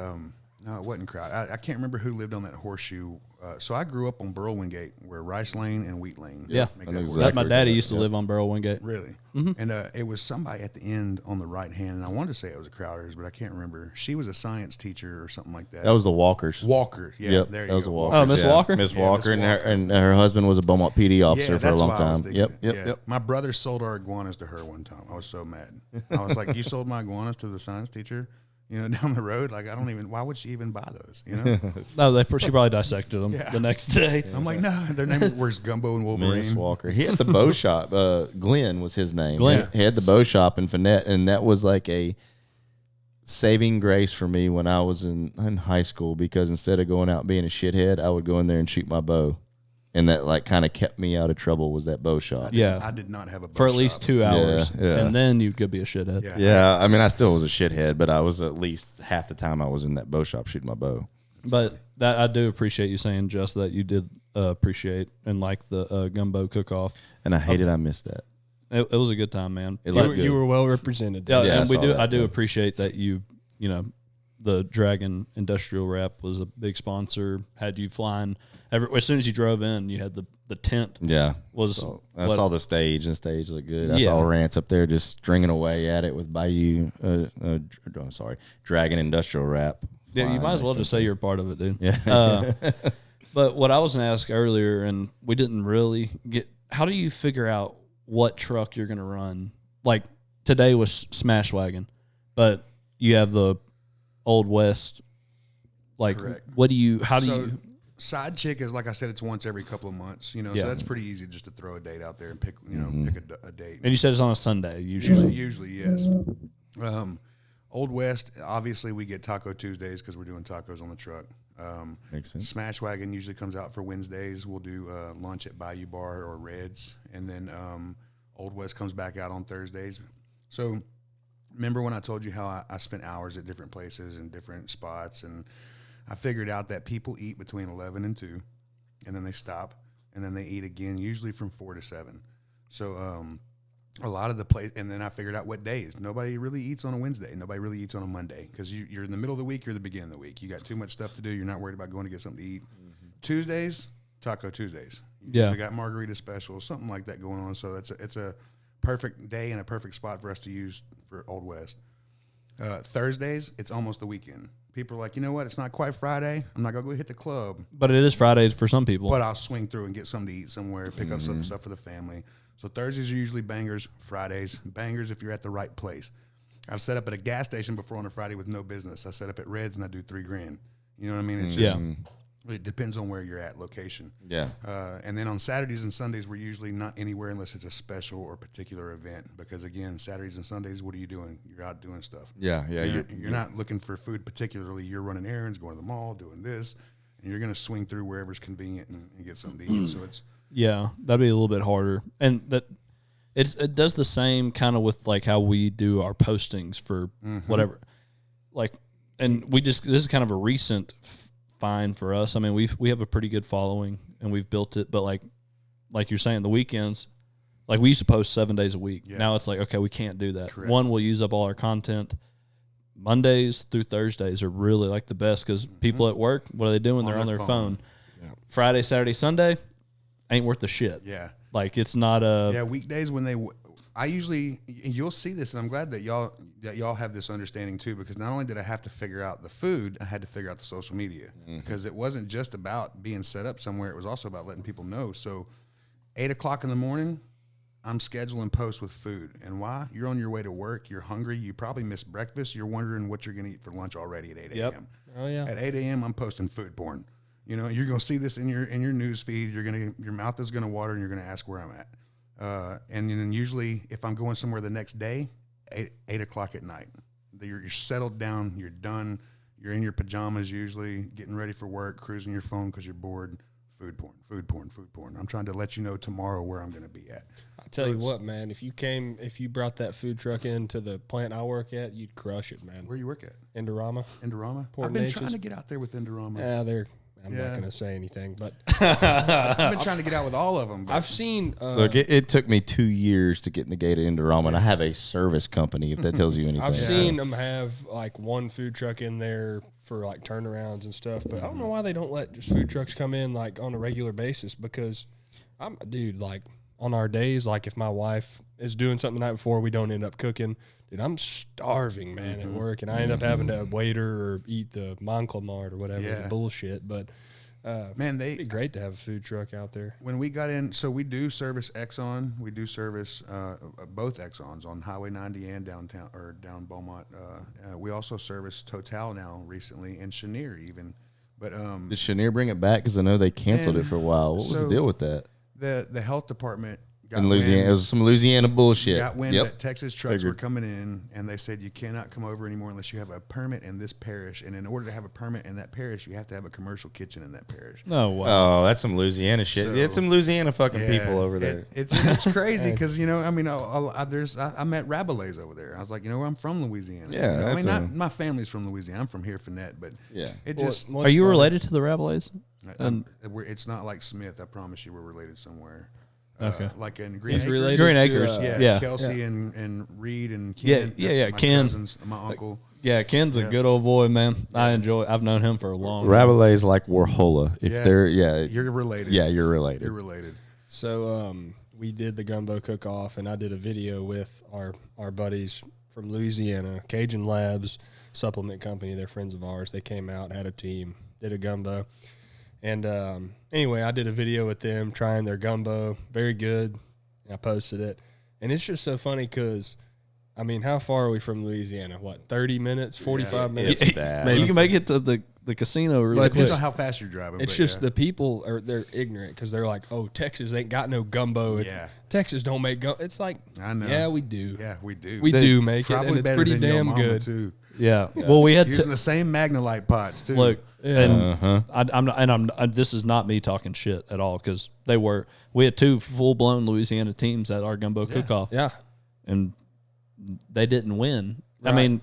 no, it wasn't Crowd. I can't remember who lived on that horseshoe. So I grew up on Burl Wingate, where Rice Lane and Wheat Lane. Yeah. make I know that exactly. That, my where daddy that- used to yep. live on Burl Wingate. Really? And it was somebody at the end on the right hand, and I wanted to say it was a Crowder's, but I can't remember. She was a science teacher or something like that. That was the Walkers. Walker. Yeah, Yep, there you that was go. the Walkers. Oh, Miss Walker? Miss Yeah, Walker, Miss Walker. and her husband was a Beaumont PD officer for a that's long why I was time. thinking Yep, it. yep. My brother sold our iguanas to her one time. I was so mad. I was like, "You sold my iguanas to the science teacher, down the road? Like, I don't even. Why would she even buy those? No, she probably dissected them Yeah. the next day. I'm like, no, their name was Gumbo and Wolverine. Miss Walker. He had the bow shop. Glenn was his name. Glenn. He had the bow shop in Finette, and that was like a saving grace for me when I was in high school, because instead of going out being a shithead, I would go in there and shoot my bow. And that like kind of kept me out of trouble was that bow shop. Yeah. I did not have a bow For at least shop. 2 hours. Yeah. And then you could be a shithead. Yeah. Yeah, I mean, I still was a shithead, but I was at least half the time I was in that bow shop shooting my bow. But that I do appreciate you saying, just that you did appreciate and like the gumbo cook-off. And I hated I missed that. It was a good time, man. It looked You good. were well represented. Yeah, Yeah, and I saw that, I do yeah. appreciate that you the Dragon Industrial Wrap was a big sponsor. Had you flying as soon as you drove in, you had the tent. Yeah. Was So I what- saw the stage, and stage looked good. I Yeah. saw Rance up there just stringing away at it with Bayou, Dragon Industrial Wrap. Yeah, you flying might as well next just to say him. you're a part of it, dude. Yeah. But what I was going to ask earlier, and we didn't really get, how do you figure out what truck you're going to run? Like today was Smash Wagon, but you have the Old West. Like, Correct. how do So, you? Side chick is, like I said, it's once every couple of months. Yeah. So that's pretty easy just to throw a date out there and pick, pick a date. And you said it's on a Sunday usually. Usually, yes. Old West, obviously, we get Taco Tuesdays because we're doing tacos on the truck. Makes sense. Smash Wagon usually comes out for Wednesdays. We'll do lunch at Bayou Bar or Red's, and then Old West comes back out on Thursdays. So remember when I told you how I spent hours at different places and different spots, and I figured out that people eat between 11 and 2, and then they stop, and then they eat again, usually from 4 to 7. So a lot of the place, and then I figured out what days. Nobody really eats on a Wednesday. Nobody really eats on a Monday because you're in the middle of the week, you're the beginning of the week. You got too much stuff to do. You're not worried about going to get something to eat. Tuesdays, Taco Tuesdays. Yeah. We got margarita specials, something like that going on. So it's a perfect day and a perfect spot for us to use for Old West. Thursdays, it's almost the weekend. People are like, you know what? It's not quite Friday. I'm not going to go hit the club, But it is Fridays for some people. but I'll swing through and get something to eat somewhere, pick up some stuff for the family. So Thursdays are usually bangers. Fridays, bangers if you're at the right place. I've set up at a gas station before on a Friday with no business. I set up at Red's and I do $3,000. You know what I mean? It's just, it depends on where you're at, location. Yeah. And then on Saturdays and Sundays, we're usually not anywhere unless it's a special or particular event. Because again, Saturdays and Sundays, what are you doing? You're out doing stuff. Yeah. Yeah. You're not looking for food particularly. You're running errands, going to the mall, doing this, and you're going to swing through wherever's convenient and get something to eat. So it's Yeah, that'd be a little bit harder, and that it does the same kind of with like how we do our postings for whatever, like, and this is kind of a recent find for us. I mean, we have a pretty good following and we've built it, but like you're saying, the weekends, like we used to post 7 days a week. Yeah. Now it's like, okay, we can't do that. Correct. One, we'll use up all our content. Mondays through Thursdays are really like the best because people at work, what are they doing? They're on their phone. Friday, Saturday, Sunday ain't worth the shit. yeah. Like it's not a Yeah, weekdays when I usually, you'll see this, and I'm glad that y'all have this understanding too, because not only did I have to figure out the food, I had to figure out the social media, because it wasn't just about being set up somewhere, it was also about letting people know. So 8 o'clock in the morning, I'm scheduling posts with food. And why? You're on your way to work, you're hungry, you probably missed breakfast, you're wondering what you're going to eat for lunch already at 8 a.m. Yep. Oh yeah. At 8 a.m., I'm posting food porn. You know, you're going to see this in your news feed. Your mouth is going to water, and you're going to ask where I'm at. And then usually if I'm going somewhere the next day, 8 o'clock at night, you're settled down, you're done, you're in your pajamas usually, getting ready for work, cruising your phone because you're bored. Food porn. I'm trying to let you know tomorrow where I'm going to be at. I tell you what, man, if you brought that food truck into the plant I work at, you'd crush it, man. Where you work at? Indorama. I've been trying to get out there with Indorama. Yeah, I'm not going to say anything, but I've been trying to get out with all of them. I've seen. Look, it took me 2 years to get in the gate of Indorama, and I have a service company, if that tells you anything. I've seen them have like one food truck in there for like turnarounds and stuff, but I don't know why they don't let just food trucks come in like on a regular basis, because like on our days, like if my wife is doing something the night before, we don't end up cooking. Dude, I'm starving, man, at work, and I end up having to waiter or eat the Monclamart or whatever the bullshit. But man, it'd be great to have a food truck out there. When we got in, so we do service Exxon. We do service both Exxons on Highway 90 and downtown or down Beaumont. We also service Total now recently, and Chenier even. But did Chenier bring it back? Because I know they canceled it for a while. What was the deal with that? The health department got in Louisiana, wind, it was some Louisiana bullshit. Got wind that Texas trucks were coming in, and they said you cannot come over anymore unless you have a permit in this parish. And in order to have a permit in that parish, you have to have a commercial kitchen in that parish. Oh wow! Oh, that's some Louisiana shit. So, it's some Louisiana fucking people over there. It's crazy because I mean, I met Rabalais over there. I was like, I'm from Louisiana. Yeah, I mean, not my family's from Louisiana. I'm from here, Finette, but Are you related to the Rabalais? It's not like Smith. I promise you, we're related somewhere. Okay. Like in Green He's Acres. related Green to, Acres. Yeah, Kelsey and Reed and Ken. Yeah. My Ken. cousins, my uncle. Yeah, Ken's a good old boy, man. I've known him for a long time. Rabelais like Warhola. If they're you're related. Yeah, you're related. You're related. So we did the gumbo cook-off, and I did a video with our buddies from Louisiana, Cajun Labs Supplement Company. They're friends of ours. They came out, had a team, did a gumbo. And anyway, I did a video with them trying their gumbo. Very good. I posted it. And it's just so funny because, I mean, how far are we from Louisiana? What, 30 minutes, 45 minutes? It's bad. Maybe you can make it to the casino really quick. Depends on how fast you're driving. It's just the people, they're ignorant because they're like, oh, Texas ain't got no gumbo. Texas don't make gumbo. It's like, I know. Yeah, we do. Yeah, we do. We do make it, and it's better pretty than your damn mama, good. too. Yeah. Well, we had Using the same Magnolite pots too. Look, and this is not me talking shit at all because we had 2 full blown Louisiana teams at our gumbo cook-off. Yeah. And they didn't win. Right. I mean,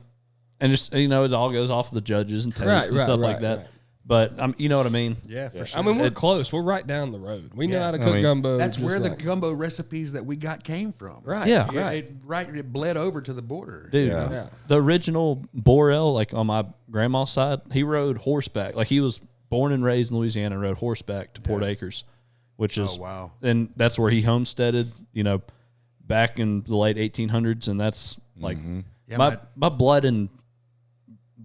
and just it all goes off the judges and taste and stuff like that. Right. But you know what I mean? Yeah, for sure. I mean, we're close. We're right down the road. We know how to cook gumbo. That's where the gumbo recipes that we got came from. Right. Yeah. It bled over to the border. Dude, Yeah. the original Borel, like on my grandma's side, he rode horseback. Like he was born and raised in Louisiana and rode horseback to Port Acres, which is, wow. And that's where he homesteaded, back in the late 1800s. And that's like my blood and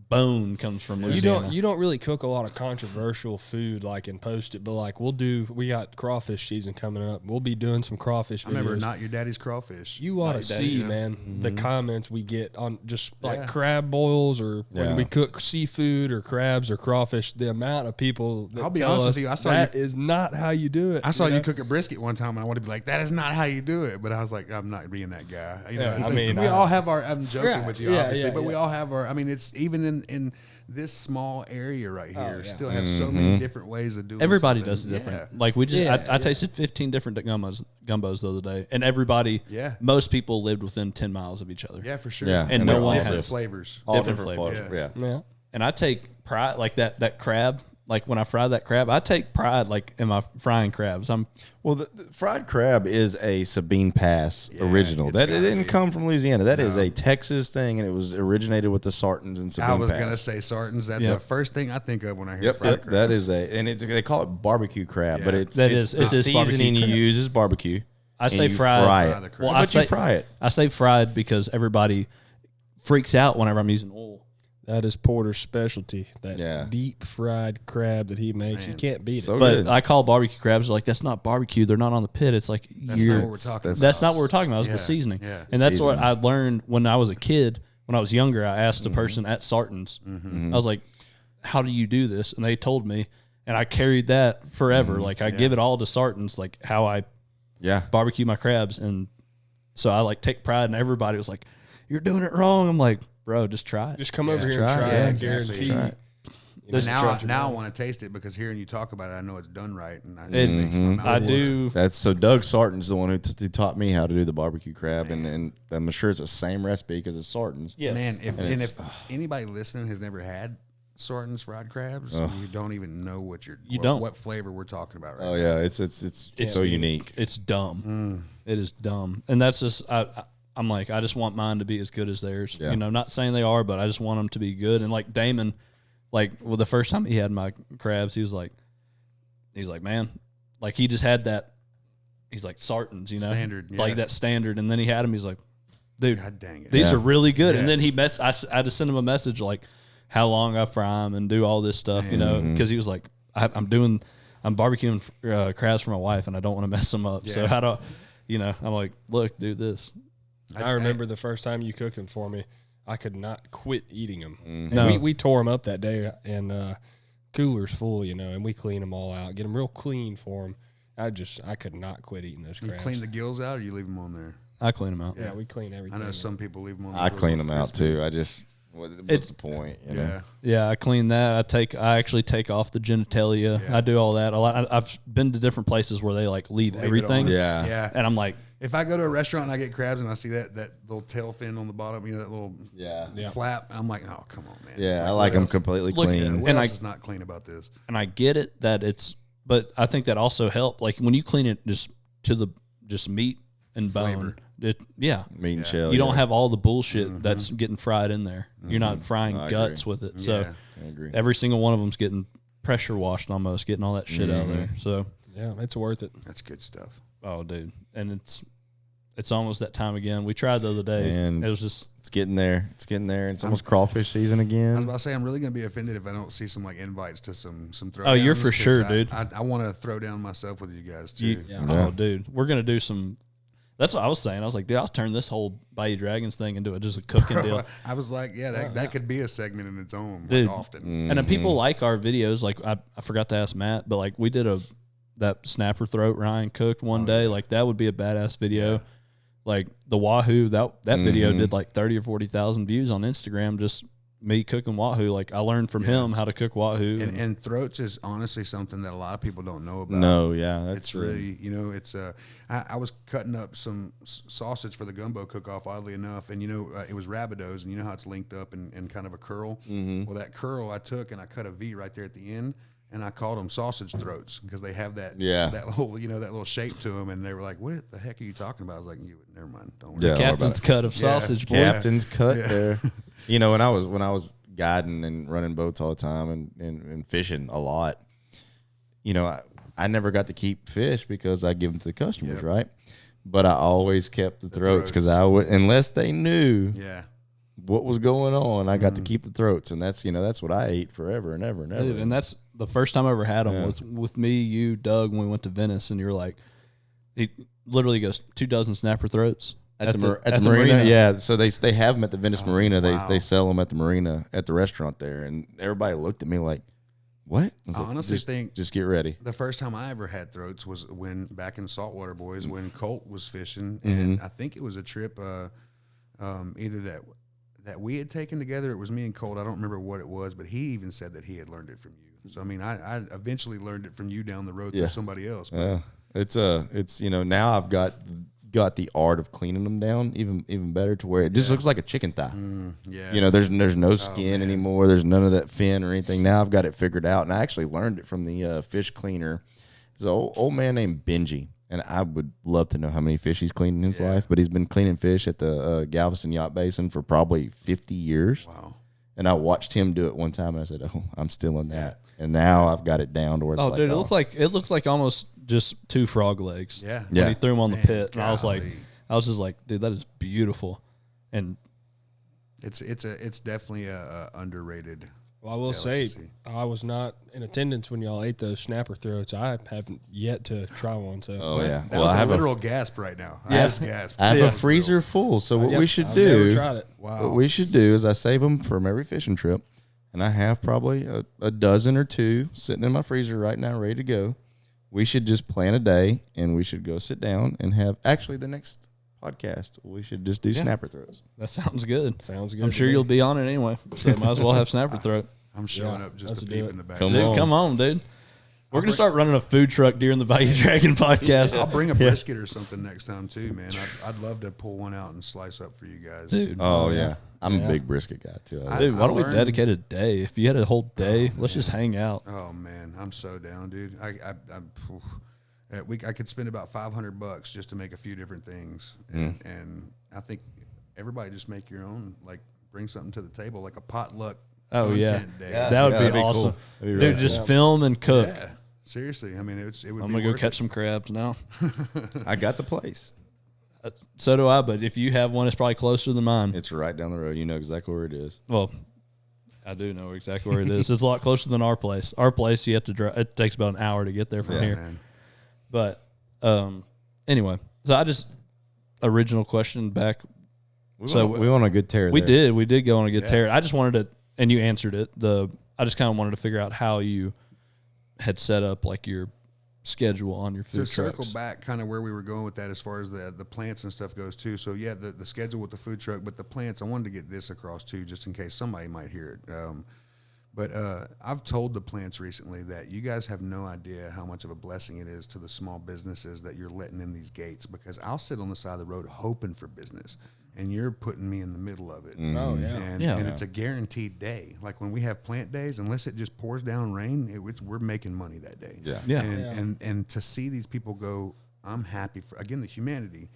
bone comes from Louisiana. You don't really cook a lot of controversial food like and post it, but like we got crawfish season coming up. We'll be doing some crawfish videos. I remember Not Your Daddy's Crawfish. You ought to see, man, the comments we get on just like crab boils or when we cook seafood or crabs or crawfish. The amount of people that I'll be tell honest us with you, I saw that is not how you do it. I saw you cook a brisket one time, and I wanted to be like, "That is not how you do it." But I was like, "I'm not being that guy." I mean, we all have our. I'm joking with you, obviously, but we yeah. all have our. I mean, it's even in this small area right here. yeah. Still have so many different ways of doing. Everybody something. does it different. Yeah. Like we just, I tasted 15 different gumbos the other day, and most people lived within 10 miles of each other. Yeah, for sure. Yeah. And no one different has flavors. All different flavors. flavors. Yeah. And I take pride, like that crab. Like when I fry that crab, I take pride like in my frying crabs. Well, the fried crab is a Sabine Pass original. it's That it gotta didn't be. come from Louisiana. That is a Texas thing, and it was originated with the Sartans and Sabine I was Pass. gonna say Sartans. That's Yeah. the first thing I think of when I hear fried crab. That is and they call it barbecue crab, but it's That the is- it is barbecue seasoning you crab. use is barbecue. I and say you fried. Fry Fry the it. crab. Well, But you fry it. I say fried because everybody freaks out whenever I'm using oil. That is Porter's specialty. That Yeah. deep fried crab that he makes. You can't beat So it. But good. I call barbecue crabs like that's not barbecue. They're not on the pit. It's like That's not what we're talking about. That's not what we're talking about. It's the Yeah, seasoning. yeah. And that's what Seasoning. I learned when I was a kid. When I was younger, I asked a person at Sartans. I was like, "How do you do this?" And they told me, and I carried that forever. Like I give it all to Sartans, like how I barbecue my crabs. And so I like take pride, and everybody was like, "You're doing it wrong." I'm like, "Bro, just try it. Just come over here and try Yeah, it. exactly. Guarantee. Now I want to taste it because hearing you talk about it, I know it's done right, and It makes my mouth I water. do. That's so. Doug Sarton's the one who taught me how to do the barbecue crab, and I'm sure it's the same recipe because it's Sarton's. Yes. Man, if anybody listening has never had Sarton's fried crabs, you don't even know what flavor we're talking about right Oh now. yeah, it's so unique. It's dumb. It is dumb, and that's just I'm like, I just want mine to be as good as theirs. Yeah. You know, not saying they are, but I just want them to be good. And like Damon, the first time he had my crabs, he's like, man, like he just had that. He's like Sarton's, you know, Standard, yeah. like that standard. And then he had them. He's like, dude, God dang it. these are really good. Yeah. And then I just sent him a message like how long I fry them and do all this stuff, you know, because he was like, I'm barbecuing crabs for my wife and I don't want to mess them up. So how do, you know, I'm like, look, do this. I remember the first time you cooked them for me. I could not quit eating them. No. We tore them up that day, and cooler's full, you know, and we clean them all out, get them real clean for them. I could not quit eating those You crabs. clean the gills out, or you leave them on there? I clean them out. Yeah, we clean everything. I know some people leave them on. I clean them out too. I just what's the point? You know? Yeah. Yeah, I clean that. I actually take off the genitalia. Yeah. I do all that. I've been to different places where they like leave Leave it everything. on. Yeah. Yeah. And I'm like, If I go to a restaurant and I get crabs and I see that little tail fin on the bottom, you know, that little flap, I'm like, oh, come on, man. Yeah, I what like them else- completely Look, clean. What And else I- is not clean about this? and I get it that but I think that also helped. Like when you clean it just to the meat and bone, Meat and shell. you don't have all the bullshit that's getting fried in there. You're not frying I guts agree. with it. So Yeah. I agree. every single one of them's getting pressure washed almost, getting all that shit out of there. So, Yeah, it's worth it. That's good stuff. oh, dude. And it's almost that time again. We tried the other day. And it was just, it's getting there. It's getting there. It's almost crawfish season I was again. about to say, I'm really going to be offended if I don't see some like invites to some throwdowns. Oh, you're for 'cause sure, dude. I want to throw down myself with you guys too. Yeah. oh, dude. We're going to do some. That's what I was saying. I was like, dude, I'll turn this whole Bayou Dragons thing into just a cooking deal. I was like, yeah, that could be a segment in its own, Dude. like often. And then people like our videos. Like I forgot to ask Matt, but like we did that snapper throat Ryan cooked one day. Like that would be a badass video. Yeah. Like the Wahoo, that video did like 30 or 40,000 views on Instagram. Just me cooking Wahoo. Like I learned from him how to cook Wahoo. And throats is honestly something that a lot of people don't know about. No, yeah, that's It's really, you know, it's I was cutting up some sausage for the gumbo cook-off, oddly enough, and, you know, it was rabidos, and you know how it's linked up in kind of a curl? Well, that curl I took, and I cut a V right there at the end, and I called them sausage throats because they have that that little, you know, that little shape to them, and they were like, what the heck are you talking about? I was like, never mind, don't worry. Yeah. Captain's cut of sausage, boy. Captain's cut there. You know, when I was guiding and running boats all the time and fishing a lot, you know, I never got to keep fish because I give them to the customers, right? But I always kept the throats because I would, unless they knew what was going on, I got to keep the throats, and that's what I ate forever and ever and ever. Dude, and that's the first time I ever had them was with me, you, Doug, when we went to Venice, and you were like, he literally goes 24 snapper throats. At the marina, yeah. So they have them at the Venice Marina. They sell them at the marina at the restaurant there, and everybody looked at me like, "What?" I honestly think just get ready. the first time I ever had throats was when back in Saltwater Boys when Colt was fishing, and I think it was a trip either that we had taken together. It was me and Colt. I don't remember what it was, but he even said that he had learned it from you. So I mean, I eventually learned it from you down the road through somebody else. But Yeah, it's now I've got the art of cleaning them down even better to where it just looks like a chicken thigh. yeah, You know, there's no skin anymore. There's none of that fin or anything. Now I've got it figured out, and I actually learned it from the fish cleaner. There's an old man named Benji, and I would love to know how many fish he's cleaned in his life, but he's been cleaning fish at the Galveston Yacht Basin for probably 50 years. Wow. And I watched him do it one time, and I said, "Oh, I'm still in that." And now I've got it down to where it's Oh, dude, it looks like almost just 2 frog legs. Yeah. When he threw them on the Man, pit, and I was just like, dude, that is beautiful. And It's definitely a underrated. Well, I will say, delicacy. I was not in attendance when y'all ate those snapper throats. I haven't yet to try one. So Oh yeah, That was a literal gasp right now. I just gasped. I have That a was freezer full. So what we should I've do? never tried it. Wow. What we should do is I save them from every fishing trip, and I have probably a dozen or two sitting in my freezer right now, ready to go. we should just plan a day, and we should go sit down and have actually the next podcast. We should just do snapper throats. That sounds good. Sounds good. I'm sure you'll be on it anyway, so might as well have snapper throat. I'm showing up just to let's peep do it. in the back. Come on, dude. We're going to start running a food truck during the Bayou Dragon podcast. I'll bring a brisket or something next time too, man. I'd love to pull one out and slice up for you guys. Dude. Oh, yeah. I'm a big brisket guy, too. Dude, why don't we learned- dedicate a day? If you had a whole day, let's just hang out. Oh man, I'm so down, dude. I could spend about $500 just to make a few different things, and I think everybody just make your own. Like, bring something to the table, like a potluck. Oh, yeah. content day. That would that'd be be awesome. cool. That'd be Dude, really just film and cook. Yeah, seriously. I mean, it would. I'm be going to go worth catch it. some crabs now. I got the place. So do I, but if you have one, it's probably closer than mine. It's right down the road. You know exactly where it is. Well, I do know exactly where it is. It's a lot closer than our place. Our place, you have to drive. It takes about an hour to get there from here. Man. But anyway, so I just original question back. We went on a good tear. We there. did go on a good tear. I just wanted to, and you answered it. I just kind of wanted to figure out how you had set up like your schedule on your food To circle trucks. back, kind of where we were going with that, as far as the plants and stuff goes too. So yeah, the schedule with the food truck, but the plants. I wanted to get this across too, just in case somebody might hear it. But I've told the plants recently that you guys have no idea how much of a blessing it is to the small businesses that you're letting in these gates, because I'll sit on the side of the road hoping for business, and you're putting me in the middle of it. Oh, yeah. And it's a guaranteed day. Like when we have plant days, unless it just pours down rain, we're making money that day. Yeah. Yeah. And to see these people go, I'm happy for, again, the humanity.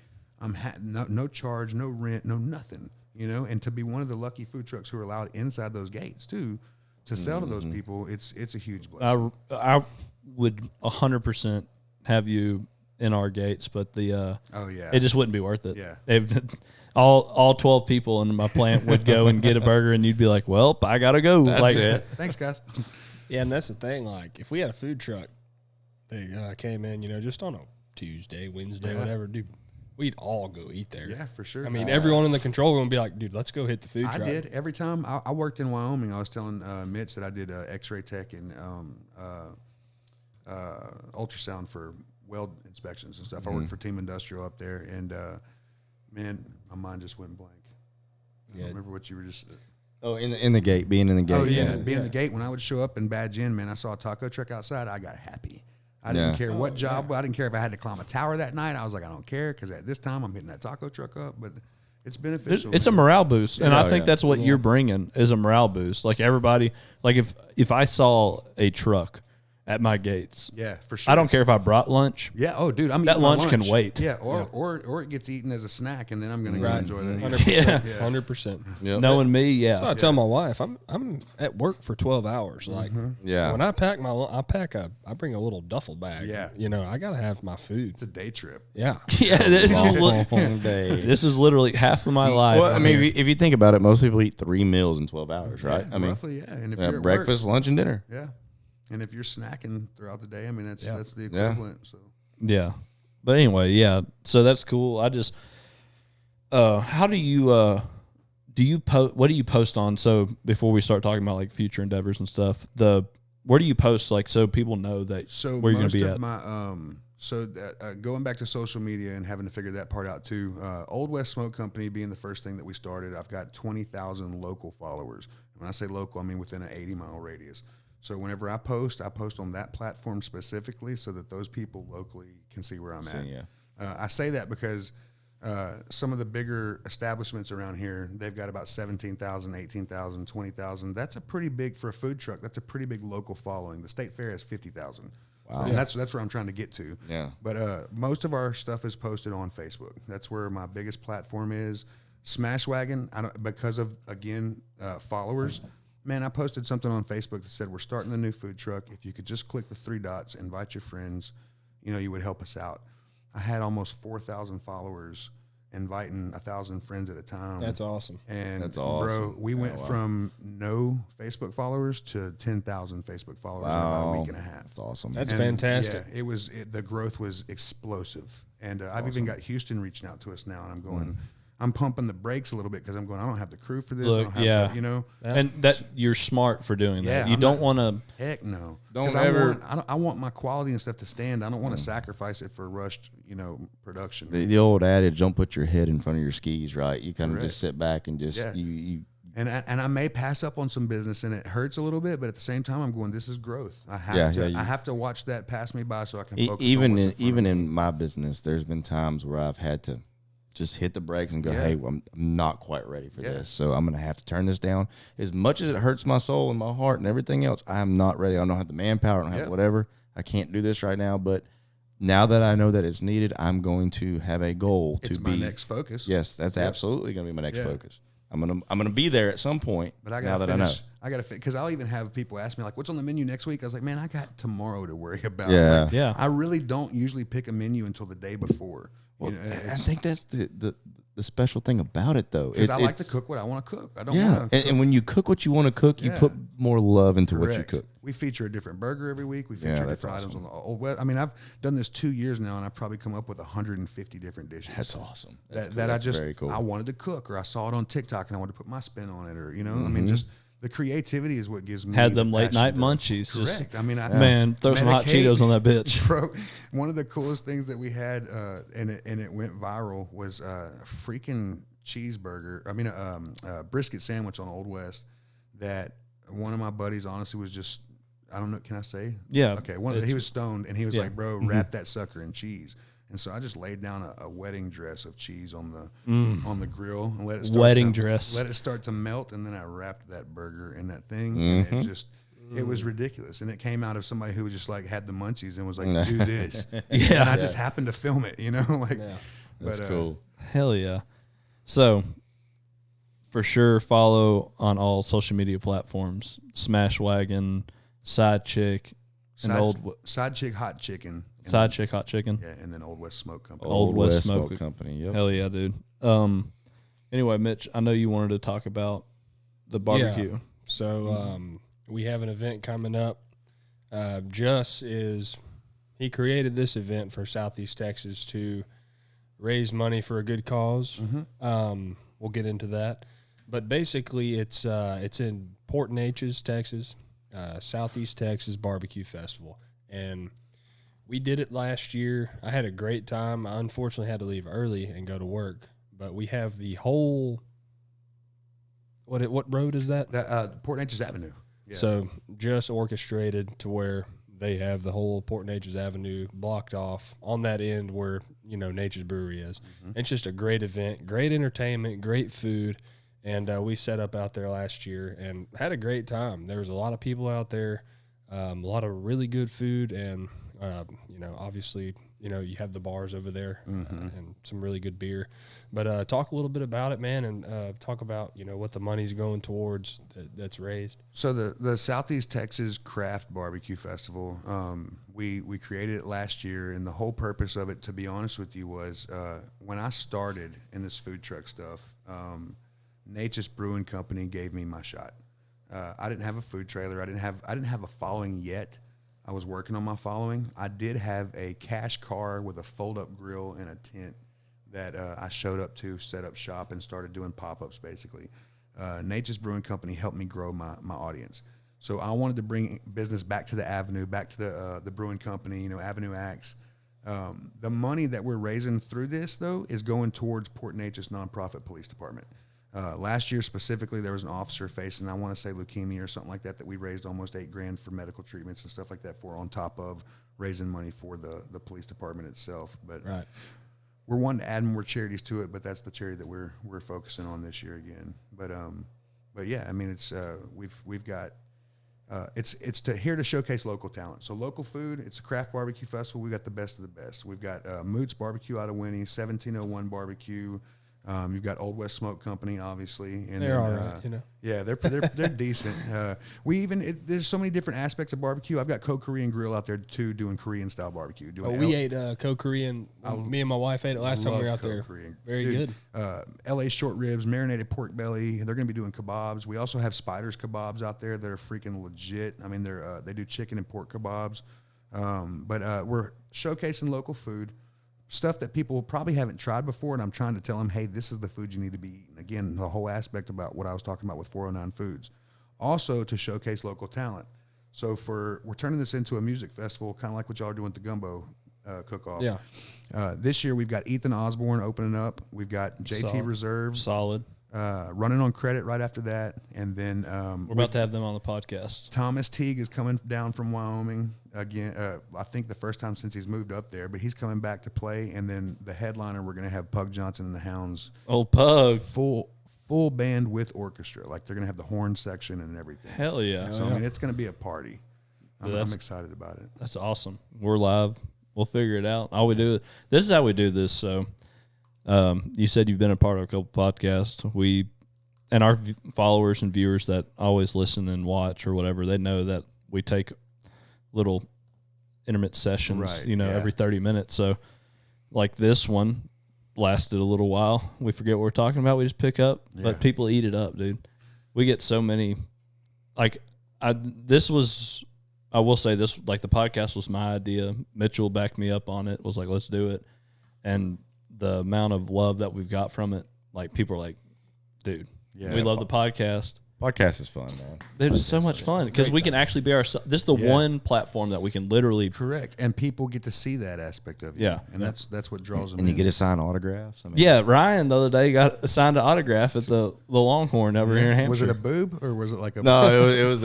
No charge, no rent, no nothing, you know. And to be one of the lucky food trucks who are allowed inside those gates too, to sell to those people, it's a huge blessing. I would 100% have you in our gates, but it just wouldn't be worth it. Yeah. All 12 people in my plant would go and get a burger, and you'd be like, well, I gotta go. That's it. Thanks, guys. Yeah, and that's the thing. Like, if we had a food truck that came in, just on a Tuesday, Wednesday, whatever, dude, we'd all go eat there. Yeah, for sure. I mean, everyone in the control room would be like, dude, let's go hit the food I truck. did every time I worked in Wyoming. I was telling Mitch that I did X-ray tech and ultrasound for weld inspections and stuff. I worked for Team Industrial up there, and man, my mind just went blank. I don't remember what you were just. Oh, in the gate, being in the gate. Oh yeah, being in the gate. When I would show up and badge in, man, I saw a taco truck outside. I got happy. I didn't care what job. I didn't care if I had to climb a tower that night. I was like, I don't care, because at this time I'm hitting that taco truck up. But it's beneficial. It's a morale boost, and I think yeah. that's what you're bringing is a morale boost. Like everybody, like if I saw a truck at my gates, yeah, for sure. I don't care if I brought lunch. Yeah. Oh, dude, I'm That eating my lunch can wait. Yeah. Or it gets eaten as a snack, and then I'm gonna go enjoy that. 100%. 100%. Yep. Knowing me, So I tell my wife, I'm at work for 12 hours. Like, Yeah. when I pack I bring a little duffel bag. Yeah. I gotta have my food. It's a day trip. Yeah. yeah, Long day. this is literally half of my life. Well, I mean, if you think about it, most people eat 3 meals in 12 hours, right? Yeah, I mean, roughly, yeah. And if you're at breakfast, lunch, and dinner. work, yeah. And if you're snacking throughout the day, I mean, that's the Yeah. equivalent. So Yeah. But anyway, yeah. So that's cool. I just how do you what do you post on? So before we start talking about like future endeavors and stuff, where do you post, like, so people know that where you're going to be at? Going back to social media and having to figure that part out too. Old West Smoke Company being the first thing that we started, I've got 20,000 local followers. When I say local, I mean within an 80-mile radius. So whenever I post on that platform specifically, so that those people locally can see where I'm at. Yeah. I say that because some of the bigger establishments around here, they've got about 17,000, 18,000, 20,000. That's a pretty big, for a food truck, that's a pretty big local following. The State Fair has 50,000. Wow. And that's where I'm trying to get to. Yeah. But most of our stuff is posted on Facebook. That's where my biggest platform is. Smashwagon, because of, again, followers. Man, I posted something on Facebook that said, we're starting a new food truck. If you could just click the 3 dots, invite your friends, you would help us out. I had almost 4,000 followers inviting 1,000 friends at a time. That's awesome. And that's awesome. Bro, we went from no Facebook followers to 10,000 Facebook followers in about a week and a half. That's awesome. That's fantastic. Yeah, the growth was explosive. And I've even got Houston reaching out to us now, and I'm going, I'm pumping the brakes a little bit because I'm going, I don't have the crew for this. Look, I don't have yeah. the, you know. And that you're smart for doing Yeah, that. You I'm don't not- want to. Heck no. Don't 'Cause ever- I want my quality and stuff to stand. I don't want to sacrifice it for rushed, you know, production. The old adage, don't put your head in front of your skis, right? You kind of Correct. just sit back and just Yeah. you And I may pass up on some business, and it hurts a little bit. But at the same time, I'm going, this is growth. I have to. I have to watch that pass me by so I can focus. even in my business, there's been times where I've had to just hit the brakes and go, Yeah. hey, I'm not quite ready for Yeah. this, so I'm gonna have to turn this down. As much as it hurts my soul and my heart and everything else, I'm not ready. I don't have the manpower. I don't have Yeah. whatever. I can't do this right now. But now that I know that it's needed, I'm going to have a goal It's to my be next focus. Yes, that's absolutely going to be my next Yeah. focus. I'm gonna be there at some point. But I now gotta that finish. I gotta because I'll even have people ask me like, "What's on the menu next week?" I was like, "Man, I got tomorrow to worry about." Yeah. Like, Yeah. I really don't usually pick a menu until the day before. Well, You know, I think that's the special thing about it, though. because I like to cook what I want to cook. I don't Yeah, want to. and when you cook what you want to cook, you Yeah. put more love into what you Correct. cook. We feature a different burger every week. We feature Yeah, different that's items awesome. on the Old West. I mean, I've done this 2 years now, and I've probably come up with 150 different dishes. That's awesome. That's That, cool. that That's I just very cool. I wanted to cook, or I saw it on TikTok and I wanted to put my spin on it, or you know, I Mm-hmm. mean, just the creativity is what gives me Had the them late passion night to- munchies. Just, Correct. I mean, man, throw some hot Medicaid, Cheetos on that bitch. Bro, one of the coolest things that we had, and it went viral, was a freaking cheeseburger. I mean, a brisket sandwich on Old West that one of my buddies honestly was just, I don't know, can I say? Yeah. Okay. He was stoned and he was Yeah. like, bro, wrap that sucker in cheese. And so I just laid down a wedding dress of cheese on the grill and let it start Wedding to, dress. Let it start to melt, and then I wrapped that burger in that thing, and it just it was ridiculous. And it came out of somebody who was just like had the munchies and was like, do this. Yeah. And I just happened to film it, you know, like That's but, cool. Hell yeah. So, for sure, follow on all social media platforms. Smash Wagon, Side Chick, and Side Chick Hot Chicken. and Side then- Chick Hot Chicken. Yeah, and then Old West Smoke Company. Old West Smoke Company. Yep. Hell yeah, dude. Anyway, Mitch, I know you wanted to talk about the barbecue. Yeah. So we have an event coming up. He created this event for Southeast Texas to raise money for a good cause. We'll get into that, but basically it's in Port Neches, Texas, Southeast Texas Barbecue Festival, and we did it last year. I had a great time. I unfortunately had to leave early and go to work, but we have the whole. What road is that? Port Neches Avenue. Yeah. So just orchestrated to where they have the whole Port Neches Avenue blocked off on that end where, Nature's Brewery is. It's just a great event, great entertainment, great food. And we set up out there last year and had a great time. There was a lot of people out there, a lot of really good food. And, obviously, you have the bars over there and some really good beer. But talk a little bit about it, man, and talk about, what the money's going towards that's raised. So the Southeast Texas Craft Barbecue Festival, we created it last year, and the whole purpose of it, to be honest with you, was when I started in this food truck stuff, Nature's Brewing Company gave me my shot. I didn't have a food trailer. I didn't have a following yet. I was working on my following. I did have a cash car with a fold-up grill and a tent that I showed up to, set up shop, and started doing pop-ups, basically. Nature's Brewing Company helped me grow my audience. So I wanted to bring business back to the Avenue, back to the brewing company, Avenue Acts. The money that we're raising through this, though, is going towards Port Neches Nonprofit Police Department. Last year specifically, there was an officer facing, I want to say leukemia or something like that we raised almost $8,000 for medical treatments and stuff like that for, on top of raising money for the police department itself. But Right. we're wanting to add more charities to it, but that's the charity that we're focusing on this year again. But yeah, I mean, it's we've got it's here to showcase local talent. So local food. It's a craft barbecue festival. We got the best of the best. We've got Moots Barbecue out of Winnie, 1701 Barbecue. You've got Old West Smoke Company, obviously, and They're all right, Yeah, they're decent. There's so many different aspects of barbecue. I've got Korean Grill out there too, doing Korean style barbecue. We ate Korean. Me and my wife ate it last time we were out there. Very good. LA short ribs, marinated pork belly. They're going to be doing kebabs. We also have Spiders kebabs out there that are freaking legit. I mean, they do chicken and pork kebabs. But we're showcasing local food, stuff that people probably haven't tried before, and I'm trying to tell them, hey, this is the food you need to be eating. Again, the whole aspect about what I was talking about with 409 Foods. Also to showcase local talent. So we're turning this into a music festival, kind of like what y'all are doing with the gumbo cook-off. Yeah. This year we've got Ethan Osborne opening up. We've got JT Reserve. Solid. Running on credit right after that. And then We're about to have them on the podcast. Thomas Teague is coming down from Wyoming again. I think the first time since he's moved up there, but he's coming back to play. And then the headliner, we're going to have Pug Johnson and the Hounds. Old Pug. Full band with orchestra. Like they're going to have the horn section and everything. Hell yeah. So, I mean, it's going to be a party. I'm excited about it. That's awesome. We're live. We'll figure it out. All we do, this is how we do this. So, you said you've been a part of a couple podcasts. And our followers and viewers that always listen and watch or whatever, they know that we take little intermittent sessions, Right, every 30 minutes. So, like this one lasted a little while. We forget what we're talking about. We just pick up, but people eat it up, dude. We get so many. Like, I will say this, like the podcast was my idea. Mitchell backed me up on it, was like, let's do it. And the amount of love that we've got from it, like people are like, dude, we love the podcast. Podcast is fun, man. Dude, it's so much fun because we can actually be ourselves. This is the one platform that we can literally. Correct. And people get to see that aspect of you. Yeah. And that's what draws them And you in. get to sign autographs. I mean, Yeah, Ryan the other day got assigned an autograph at the Longhorn over here in Hampshire. Was it a boob or was it like a No, it was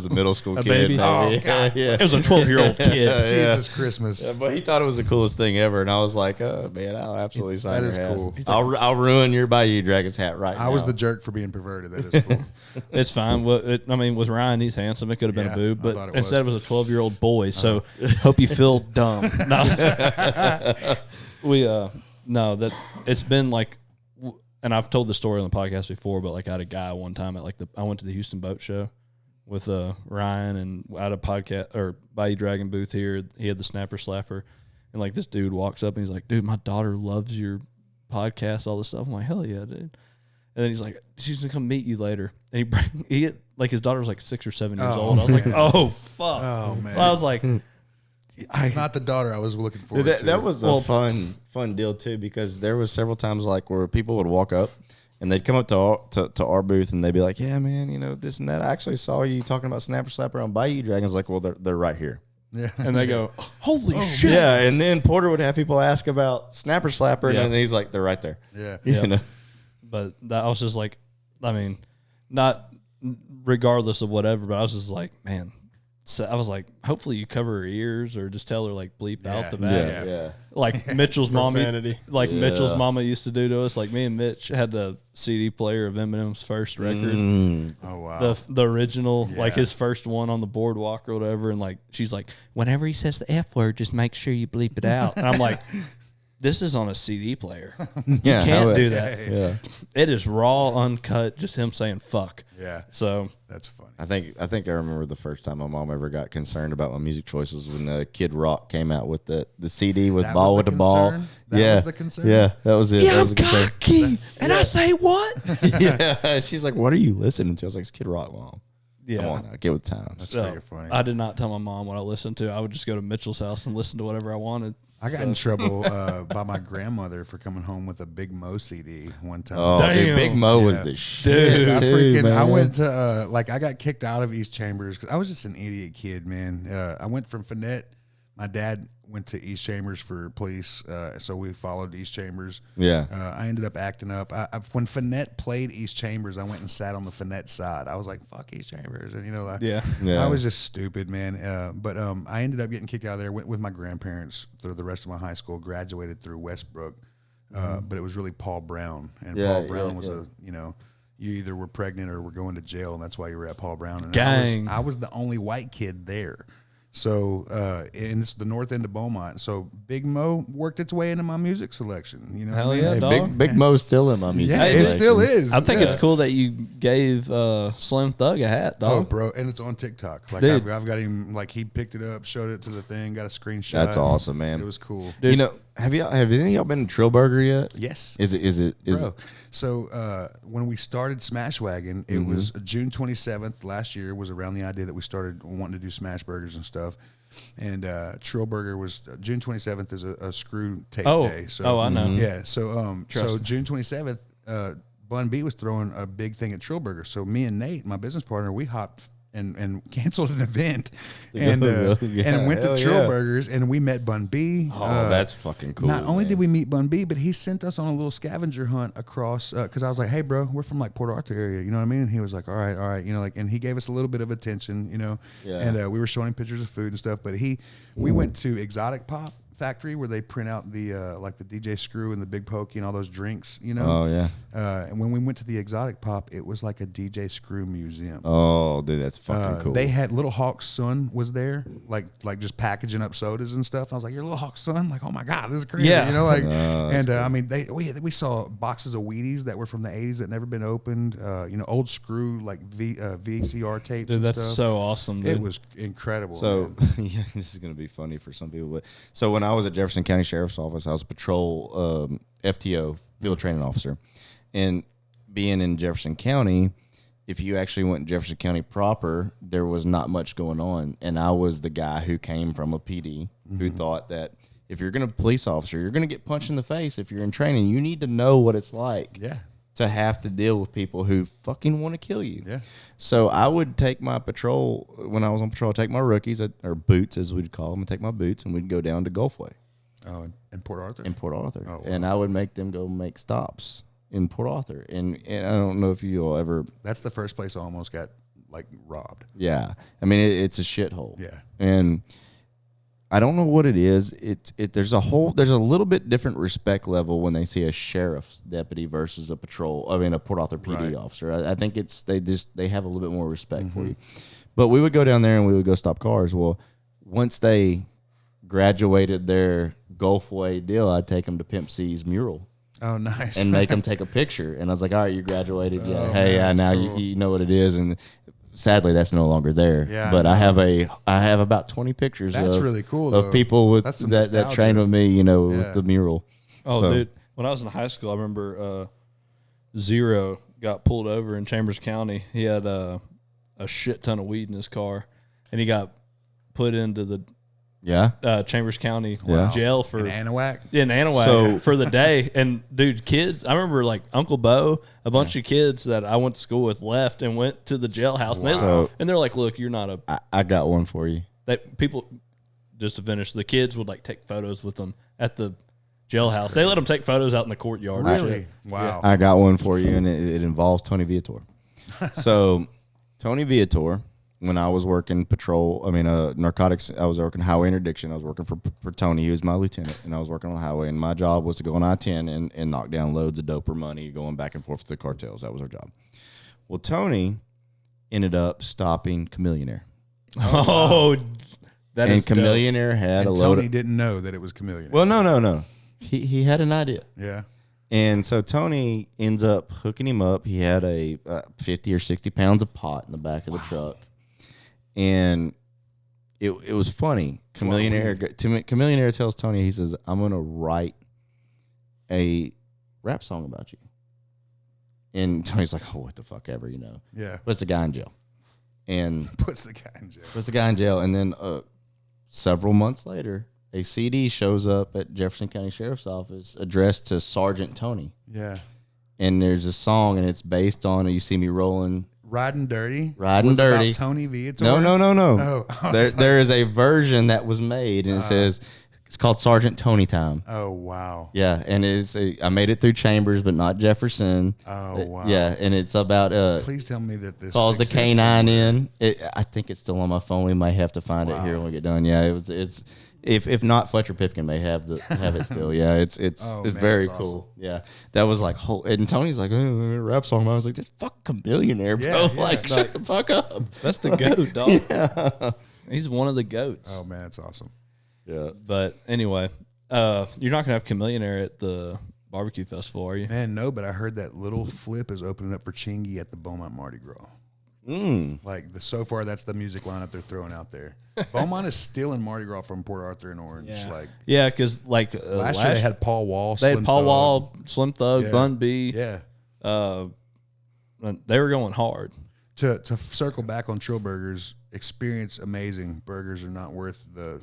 a middle school A kid. baby? Oh, God. yeah. It was a 12-year-old kid. Jesus Christmas? Yeah, but he thought it was the coolest thing ever, and I was like, "Oh man, I'll absolutely sign that your is hat. cool. I'll ruin your Bayou Dragons hat right now." I was the jerk for being perverted. That is cool. It's fine. With Ryan, he's handsome. It could have been Yeah, a boob, I but thought it instead it was a 12-year-old boy. So hope you feel dumb. No, that it's been like, and I've told the story on the podcast before, but like I had a guy one time at I went to the Houston Boat Show with Ryan, and I had a podcast or Bayou Dragon booth here. He had the Snapper Slapper, and like this dude walks up and he's like, "Dude, my daughter loves your podcast, all this stuff." I'm like, "Hell yeah, dude." And then he's like, "She's gonna come meet you later." And his daughter was like 6 or 7 years old. I was like, "Oh fuck!" Oh man, Well, I was like, not the daughter I was looking for. That was a fun deal too, because there was several times like where people would walk up and they'd come up to our booth and they'd be like, "Yeah, man, this and that. I actually saw you talking about Snapper Slapper on Bayou Dragons." Like, well, they're right here. Yeah. and they go, "Holy shit!" Yeah, and then Porter would have people ask about Snapper Slapper, Yeah. and then he's like, "They're right there." Yeah. Yeah. You know? But that I was just like, I mean, not regardless of whatever, but I was just like, man. So I was like, hopefully you cover her ears or just tell her like bleep out the back. Yeah. Like Mitchell's mama, Profanity. like Yeah. Mitchell's mama used to do to us. Like me and Mitch had the CD player of Eminem's first record, Oh wow. the original, like Yeah. his first one on the boardwalk or whatever. And like she's like, whenever he says the F word, just make sure you bleep it out. And I'm like, this is on a CD player. Yeah, You can't do that. Yeah, It is raw, uncut, just him saying fuck. Yeah. So That's funny. I think I remember the first time my mom ever got concerned about my music choices when Kid Rock came out with the CD with That Ball was with the the Ball. concern? That Yeah, was the concern? Yeah, that was it. That was the concern. cocky. And I say what? Yeah, she's like, "What are you listening to?" I was like, "It's Kid Rock, Mom. Yeah. Come on, now, get with the times." That's So, freaking funny. I did not tell my mom what I listened to. I would just go to Mitchell's house and listen to whatever I wanted. I got in trouble by my grandmother for coming home with a Big Mo CD one time. Oh, Damn. dude, Big Mo was Yeah. the shit. Dude, too, I man. went to I got kicked out of East Chambers because I was just an idiot kid, man. I went from Finette. My dad went to East Chambers for police, so we followed East Chambers. Yeah. I ended up acting up. When Finette played East Chambers, I went and sat on the Finette side. I was like, "Fuck East Chambers," and Yeah. Yeah. I was just stupid, man. But I ended up getting kicked out of there. Went with my grandparents through the rest of my high school. Graduated through Westbrook, but it was really Paul Brown, and Yeah, Paul Brown yeah, was you either were pregnant or were going to jail, and that's why you were at Paul Brown. And Gang. I was the only white kid there. So, and it's the north end of Beaumont. So Big Mo worked its way into my music selection. You know, Hell what I mean? yeah, Hey, dog. Big Mo's still in my music. Yeah, it selection. still is. I think Yeah. it's cool that you gave Slim Thug a hat, Oh, dog. bro, and it's on TikTok. Like Dude. I've got him. Like he picked it up, showed it to the thing, got a screenshot. That's awesome, man. It was cool. Dude. You know, Have any of y'all been to Trill Burger yet? Yes. Is it? Bro. So when we started Smash Wagon, it was June 27th last year was around the idea that we started wanting to do smash burgers and stuff. And Trill Burger was June 27th is a screw tape day. So I know. Yeah. So June 27th, Bun B was throwing a big thing at Trill Burger. So me and Nate, my business partner, we hopped and canceled an event and went to Trill Burgers, and we met Bun B. Oh, that's fucking cool. Not only did we meet Bun B, but he sent us on a little scavenger hunt across, because I was like, hey, bro, we're from like Port Arthur area, you know what I mean? And he was like, all right, you know, like, and he gave us a little bit of attention, you know, and we were showing him pictures of food and stuff, but we went to Exotic Pop Factory where they print out the like the DJ Screw and the Big Pokey and all those drinks, you know. Oh yeah. And when we went to the Exotic Pop, it was like a DJ Screw museum. Oh, dude, that's fucking cool. They had Little Hawk's son was there, like just packaging up sodas and stuff. And I was like, "You're Little Hawk's son?" Like, oh my god, this is crazy. Yeah. You know, like, cool. I mean, we saw boxes of Wheaties that were from the '80s that never been opened. You know, old Screw like VCR tapes. Dude, and that's stuff. so awesome. Dude. It was incredible. So yeah, this is gonna be funny for some people, but so when I was at Jefferson County Sheriff's Office, I was a patrol FTO, field training officer, and being in Jefferson County, if you actually went to Jefferson County proper, there was not much going on, and I was the guy who came from a PD who thought that if you're gonna police officer, you're gonna get punched in the face if you're in training. You need to know what it's like. Yeah. To have to deal with people who fucking want to kill you. Yeah. So I would take my patrol, when I was on patrol, I'd take my rookies, or boots as we'd call them, and take my boots, and we'd go down to Gulfway. Oh, in Port Arthur. In Port Arthur. Oh, wow. And I would make them go make stops in Port Arthur. And I don't know if you'll ever. That's the first place I almost got like robbed. Yeah. I mean, it's a shithole. Yeah. And I don't know what it is. There's a little bit different respect level when they see a sheriff's deputy versus a Port Arthur PD officer. I think they have a little bit more respect for you. But we would go down there and we would go stop cars. Well, once they graduated their Gulfway deal, I'd take them to Pimp C's mural. Oh, nice. And make them take a picture. And I was like, all right, you graduated. Yeah. Oh, Hey, man, now cool. you know what it is. And sadly, that's no longer there. Yeah, but I have about 20 pictures. That's of, really cool, of though. people with That's some that nostalgia. trained with me. You know, with the mural. Oh, So- dude. When I was in high school, I remember Zero got pulled over in Chambers County. He had a shit ton of weed in his car, and he got put into the Chambers County jail for In Anahuac? in Anahuac for the day. And dude, kids, I remember like Uncle Bo, a bunch of kids that I went to school with left and went to the jailhouse. Wow. And they're like, "Look, you're not a." I got one for you. People, just to finish, the kids would like take photos with them at the jailhouse. They let them take photos out in the courtyard. and Really? shit. Wow. I got one for you, and it involves Tony Viator. So, Tony Viator, when I was working narcotics, I was working highway interdiction. I was working for Tony. He was my lieutenant, and I was working on the highway. And my job was to go on I-10 and knock down loads of dope or money going back and forth to the cartels. That was our job. Well, Tony ended up stopping Chameleonaire. Oh, that is dope. Chameleonaire had And a load Tony of... didn't know that it was Chameleon. Well, no. He had an idea. Yeah. And so Tony ends up hooking him up. He had a 50 or 60 pounds of pot in the back of the truck. And it was funny. Chameleonaire tells Tony, he says, I'm going to write a rap song about you. And Tony's like, oh, what the fuck ever, you know. Yeah. Puts the guy in jail. And Puts the guy in jail. And then several months later, a CD shows up at Jefferson County Sheriff's Office addressed to Sergeant Tony. Yeah. And there's a song, and it's based on You See Me Rolling. Riding Dirty. Riding was Dirty. About Tony Viator. No. Oh. There is a version that was made, and it says it's called Sergeant Tony Time. Oh, wow. Yeah, and I made it through Chambers, but not Jefferson. Oh, wow. Yeah, and it's about Please tell me that this calls the exists K9 somewhere. in. I think it's still on my phone. We might have to find it here when we get done. Yeah, it's. If not, Fletcher Pipkin may have it still. Yeah, it's Oh, man, very that's cool. awesome. Yeah, that was like and Tony's like rap song. I was like, just fuck Chameleonaire, bro. Yeah, yeah. Like shut the fuck up. That's the goat, dog. He's one of the goats. Oh, man, that's awesome. Yeah. But anyway, you're not gonna have Chameleonaire at the barbecue festival, are you? Man, no, but I heard that Little Flip is opening up for Chingy at the Beaumont Mardi Gras. Like so far, that's the music lineup they're throwing out there. Beaumont is stealing Mardi Gras from Port Arthur and Orange. Yeah. Like because like last year they had Paul Wall. they had Slim Paul Thug. Wall, Slim Thug, Yeah. Bun B. Yeah. They were going hard. To circle back on Trill Burgers, experience amazing. Burgers are not worth the.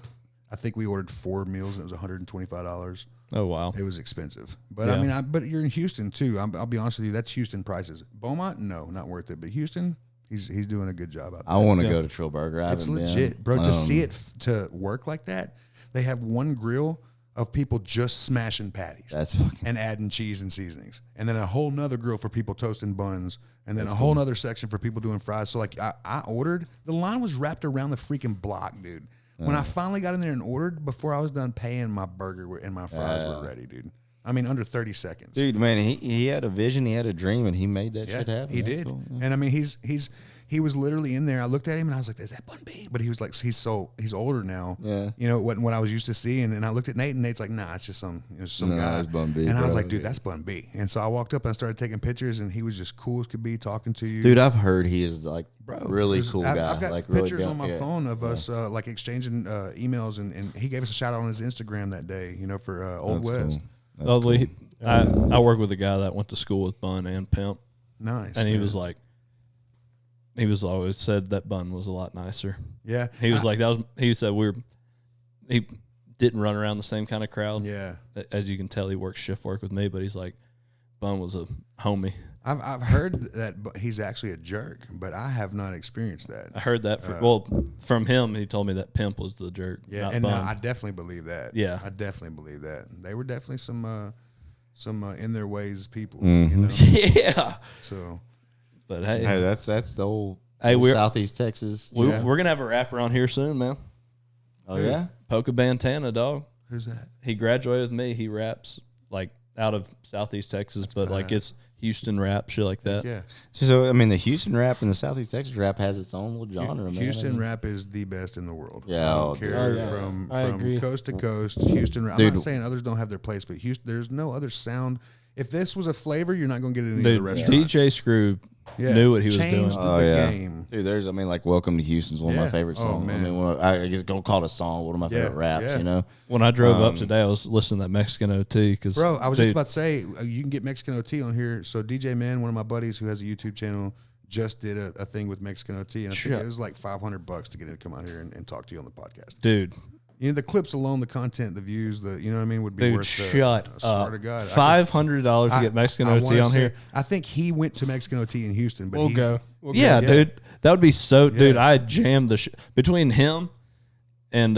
I think we ordered 4 meals and it was $125. Oh wow. It was expensive, but Yeah. I mean, but you're in Houston too. I'll be honest with you, that's Houston prices. Beaumont, no, not worth it. But Houston, he's doing a good job out there. I want to go to Trill Burger. I It's haven't legit, been. bro. To see it to work like that, they have one grill of people just smashing patties. That's fucking. And adding cheese and seasonings, and then a whole nother grill for people toasting buns, and then a whole nother section for people doing fries. So like I ordered, the line was wrapped around the freaking block, dude. When I finally got in there and ordered, before I was done paying, my burger and my fries were ready, dude. I mean, under 30 seconds. Dude, man, he had a vision, he had a dream, and he made that shit happen. He That's did. cool, yeah. And I mean, he was literally in there. I looked at him and I was like, "Is that Bun B?" But he was like, he's older now. Yeah. You know, it wasn't what I was used to seeing. And I looked at Nate, and Nate's like, "Nah, it's just some No, guy." that's Bun B, And I was bro. like, "Dude, that's Bun B." And so I walked up and I started taking pictures, and he was just cool as could be, talking to you. Dude, I've heard he is like really There's- cool guy. I've got like really pictures down- on my yeah. phone of us like exchanging emails, and he gave us a shout out on his Instagram that day. You know, for Old That's West. cool. That's Oh, cool. I work with a guy that went to school with Bun and Pimp, Nice. and he man. was like, he was always said that Bun was a lot nicer. yeah. He was like that was. He said he didn't run around the same kind of crowd. Yeah. As you can tell, he works shift work with me, but he's like, Bun was a homie. I've heard that he's actually a jerk, but I have not experienced that. I heard that from him. He told me that Pimp was the jerk. Yeah, not and Bun. I definitely believe that. Yeah. I definitely believe that. They were definitely some in their ways people. Mm-hmm. You know? yeah. So But hey, Hey, that's the old, Hey, old we're- Southeast Texas. we're gonna have a rapper on here soon, man. Oh yeah. Polka Bantana, dog. who's that? He graduated with me. He raps like out of Southeast Texas, but like it's Houston rap, shit like that. Yeah, So I mean, the Houston rap and the Southeast Texas rap has its own little genre, man. Houston I mean, rap is the best in the world. Yeah, I oh, don't dude. care Oh, yeah. from I agree. coast to coast. Houston rap. I'm Dude. not saying others don't have their place, but Houston, there's no other sound. If this was a flavor, you're not going to get it in any Dude, other restaurant. DJ Screw Yeah. knew what he was Changed doing. Oh the yeah, game. dude. There's, I mean, like "Welcome to Houston's" one of Yeah. my favorite Oh, songs. man. I mean, I guess don't call it a song. One of my Yeah, favorite raps. yeah. You know, When I drove up today, I was listening to that Mexican OT because Bro, I was just about to say, you can get Mexican OT on here. So DJ Man, one of my buddies who has a YouTube channel, just did a thing with Mexican OT, and I think Shut- it was like $500 to get him to come out here and talk to you on the podcast. dude, You know, the clips alone, the content, the views, you know what I mean, would be dude, worth the shut I swear up. to God. $500 to get Mexican OT wanna on say- here. I think he went to Mexican OT in Houston, but We'll go. We'll Yeah, go. dude, that would be so. Dude, I jammed the between him and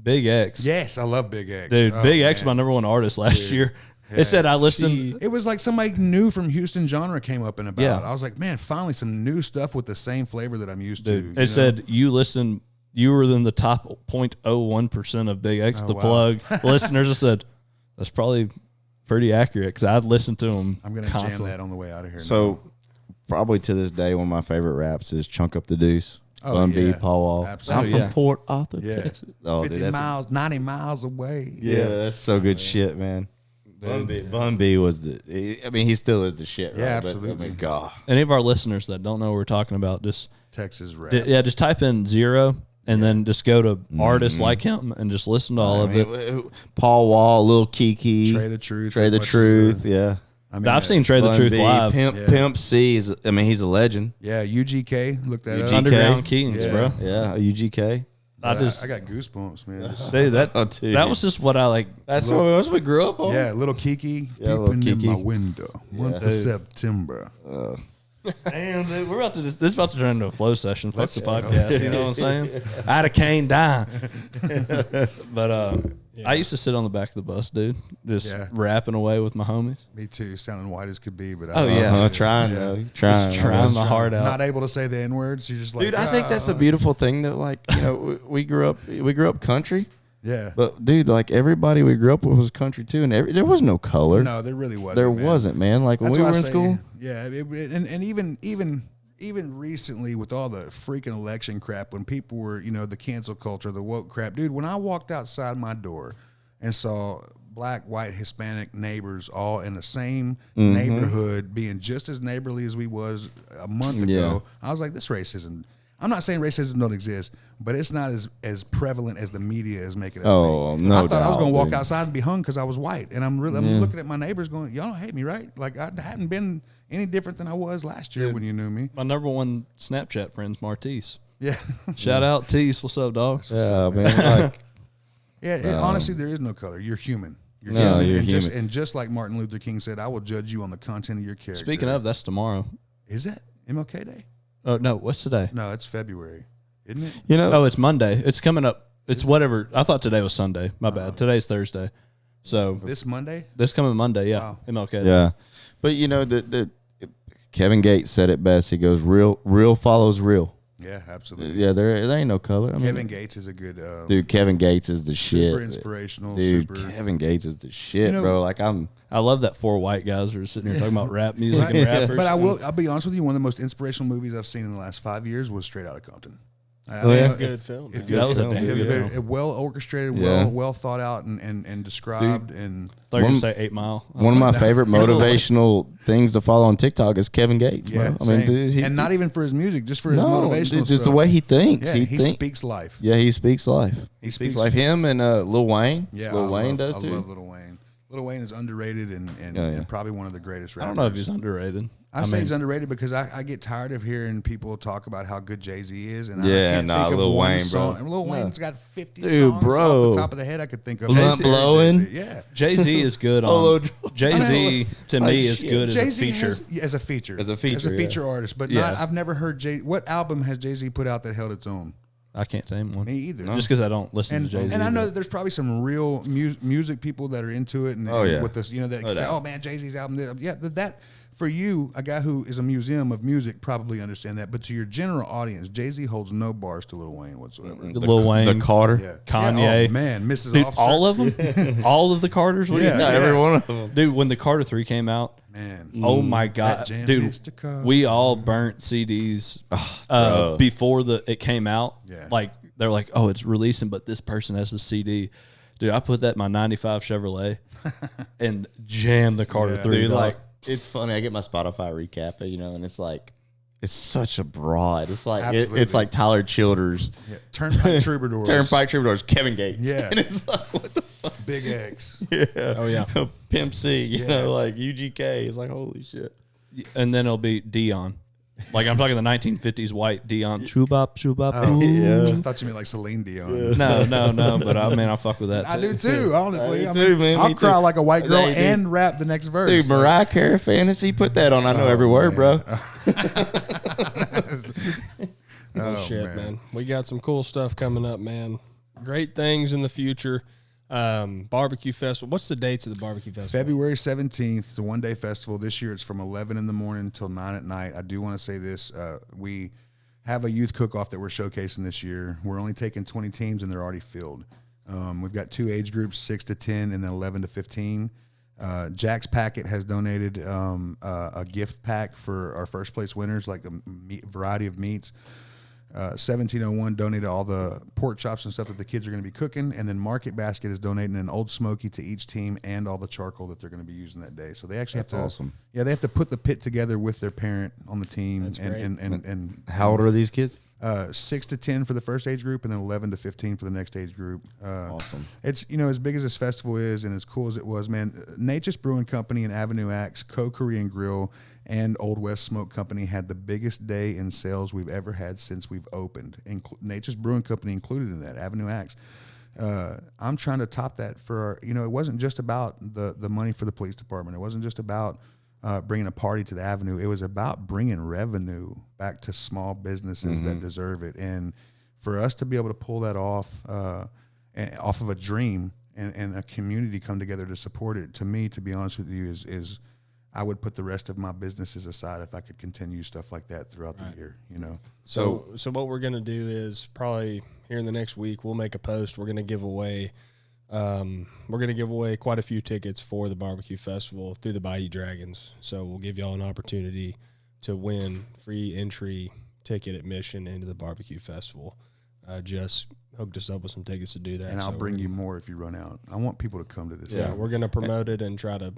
Big X. Yes, I love Big X. Dude, Oh, Big X, my man. number one artist last year. It said I listened. It was like somebody new from Houston genre came up and about. Yeah. I was like, man, finally some new stuff with the same flavor that I'm used to. Dude, you know? it said you were in the top 0.01% of Big X, Oh, the wow. plug listeners. I said that's probably pretty accurate because I'd listen to him. I'm gonna jam constantly. that on the way out of here. so probably to this day, one of my favorite raps is "Chunk Up the Deuce." Oh, Bun B, yeah. Paul Wall. Absolutely. I'm from Yeah. Port Arthur, Yeah. Texas. Oh, 50 dude, that's miles, 90 miles away. yeah, that's so good shit, man. Bun B was I mean, he still is the shit, right? Yeah, But, absolutely. I mean, God. Any of our listeners that don't know what we're talking about, just Texas rap. just type in 0 and then just go to artists like him and just listen to all I of mean, it. Paul Wall, Lil Kiki, Trey the Truth. Trey as the much as, Truth, yeah. I mean, I've seen Trey the Bun Truth B, live. Pimp C is, I mean, he's a legend. Yeah, UGK. Look that up. UGK. Underground Kings, Yeah. bro. Yeah, UGK. I just I got goosebumps, man. dude, that Oh, dude. that was just what I like. That's what we grew up on. Yeah, little Kiki Yeah, Lil peeping in Kiki. my window. Month of September. Damn, dude, we're about to this is about to turn into a flow session. Fuck the go. podcast. You know what I'm saying? Out of cane die. But I used to sit on the back of the bus, dude, just Yeah. rapping away with my homies. Me too, sounding white as could be, but Oh, yeah. Trying, though. Trying. Just trying my heart out. Not able to say the N words. You're just like, Dude, I think that's a beautiful thing that, like, you know, we grew up country, yeah. but dude, like everybody we grew up with was country too, and there was no color. No, there really wasn't. there man. wasn't, man. Like when That's we why were I in say, school. Yeah, and even recently with all the freaking election crap, when people were, you know, the cancel culture, the woke crap, dude. When I walked outside my door, and saw black, white, Hispanic neighbors all in the same Mm-hmm. neighborhood being just as neighborly as we was a month ago, I was like, this racism. I'm not saying racism don't exist, but it's not as prevalent as the media is making us think. No I thought I was doubt, going to walk dude. outside and be hung because I was white, and I'm looking at my neighbors going, y'all don't hate me, right? Like I hadn't been any different than I was last year when you knew me. My number one Snapchat friend's Martise. Yeah. Shout out, Tease. What's up, dog? Yeah, man. Like, Yeah, honestly, there is no color. You're human. You're No, human. you're and human. and just like Martin Luther King said, I will judge you on the content of your character. Speaking of, that's tomorrow. Is that MLK Day? Oh, no, what's today? No, it's February, isn't it? you know, Oh, it's Monday. It's coming up. It's whatever. I thought today was Sunday. My bad. Today's Thursday. So This Monday? this coming Monday, yeah. Wow. MLK Day. yeah. But you know, the Kevin Gates said it best. He goes, "Real follows real." Yeah, absolutely. Yeah, there ain't no color. I mean, Kevin Gates is a good dude, Kevin Gates is the shit. super inspirational. Dude, super. Kevin Gates is the shit, You know- bro. Like I'm. I love that four white guys are sitting here talking about rap music and rappers. But I'll be honest with you. One of the most inspirational movies I've seen in the last 5 years was Straight Outta Compton. Oh, yeah? Good film. If That was a if- damn if- good if well orchestrated, Yeah. well thought out, and described, and thought you were One- going to say 8 Mile. I was One of my like, favorite motivational things to follow on TikTok is Kevin Gates. yeah, Bro. I mean, same. dude, and not even for his music, just for his no, motivational dude, just stuff. the way he thinks. Yeah, he speaks life. Yeah, he speaks life. He Speaks speaks- life. Him and Lil Wayne. Yeah, Lil Wayne does I too. love Lil Wayne. Lil Wayne is underrated and Yeah. and probably one of the greatest I rappers. don't know if he's underrated. I say he's underrated because I get tired of hearing people talk about how good Jay-Z is, and I Yeah, can't nah, think of Lil one Wayne, song. bro. And Lil No. Wayne's got 50 Dude, songs bro. off the top of the head I could think of. Blunt blowing. Jay-Z. Yeah. Jay-Z is good Oh, on. Jay-Z, to like me, is shit. good as a Jay-Z feature. as a feature. As a feature, artist, but Yeah. not. I've never heard Jay. What album has Jay-Z put out that held its own? I can't name one. Me either. Just because I don't listen to Jay-Z. And I know but- that there's probably some real music people that are into it, and Oh, yeah. with this, that No say, doubt. "Oh man, Jay-Z's album." Yeah, that for you, a guy who is a museum of music, probably understand that. But to your general audience, Jay-Z holds no bars to Lil Wayne whatsoever. Lil Wayne, the Carter. Yeah. Kanye. Yeah, oh, man, Mrs. Dude, Officer. all of them? All of the Carters? What do you Yeah. mean? Every one of them. Dude, when the Carter 3 came out, Man. oh my God. That jam Dude, Mr. Carter. we all burnt CDs bro. before it came out. Yeah. Like, they're like, oh, it's releasing, but this person has a CD. Dude, I put that in my 95 Chevrolet and jammed the Carter Yeah. 3. Dude, dog. like it's funny. I get my Spotify recap, and it's like it's such a broad. It's like Absolutely. it's like Tyler Childers, Yeah. Turnpike Troubadours. Turnpike Troubadours, Kevin Gates. Yeah. and it's like what the fuck? Big X. Yeah. Oh, yeah. Pimp C. You Yeah. know, like UGK. It's like holy shit. And then it'll be Dion. Like, I'm talking the 1950s white Dion. Shoobop, shoobop. Oh, ooh. I thought you meant like Celine Dion. No. But I fuck with that. I too. do too, honestly. I do too, man. I'll Me cry too. like a white girl Hey, dude. and rap the next verse. Dude, Mariah Carey Fantasy, put that on. I know every word, bro. Oh, shit, man. We got some cool stuff coming up, man. Great things in the future. Barbecue festival. What's the dates of the barbecue festival? February 17th, the one-day festival. This year it's from 11 in the morning till 9 at night. I do want to say this. We have a youth cook-off that we're showcasing this year. We're only taking 20 teams, and they're already filled. We've got 2 age groups, 6 to 10 and then 11 to 15. Jack's Packet has donated a gift pack for our first place winners, like a variety of meats. 1701 donated all the pork chops and stuff that the kids are going to be cooking, and then Market Basket is donating an Old Smoky to each team and all the charcoal that they're going to be using that day. So they actually That's have to, awesome. Yeah, they have to put the pit together with their parent on the team. That's great. And How old are these kids? 6 to 10 for the first age group, and then 11 to 15 for the next age group. Awesome. It's, as big as this festival is and as cool as it was, man, Nature's Brewing Company and Avenue Axe, Co-Korean Grill, and Old West Smoke Company had the biggest day in sales we've ever had since we've opened. Nature's Brewing Company included in that, Avenue Axe. I'm trying to top that for, it wasn't just about the money for the police department. It wasn't just about bringing a party to the Avenue. It was about bringing revenue back to small businesses that deserve it. And for us to be able to pull that off of a dream and a community come together to support it, to me, to be honest with you, is I would put the rest of my businesses aside if I could continue stuff like that throughout the year, So what we're gonna do is probably here in the next week we'll make a post. We're gonna give away quite a few tickets for the barbecue festival through the Bayou Dragons. So we'll give y'all an opportunity to win free entry ticket admission into the barbecue festival. Just hooked us up with some tickets to do that. And I'll so bring you more if you run out. I want people to come to this. Yeah, we're gonna promote it and try to,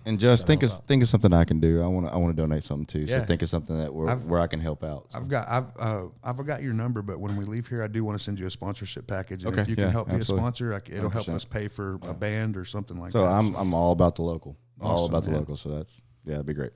And just think of something I can do. I want to donate something too. So Yeah. think of something that where I can help out. So. I've got your number, but when we leave here, I do want to send you a sponsorship package. And Okay, if you can yeah, help me absolutely. a sponsor, it'll help 100%. us pay for a band or something like So that. I'm all about the local. All Awesome, about the man. local. So that'd be great.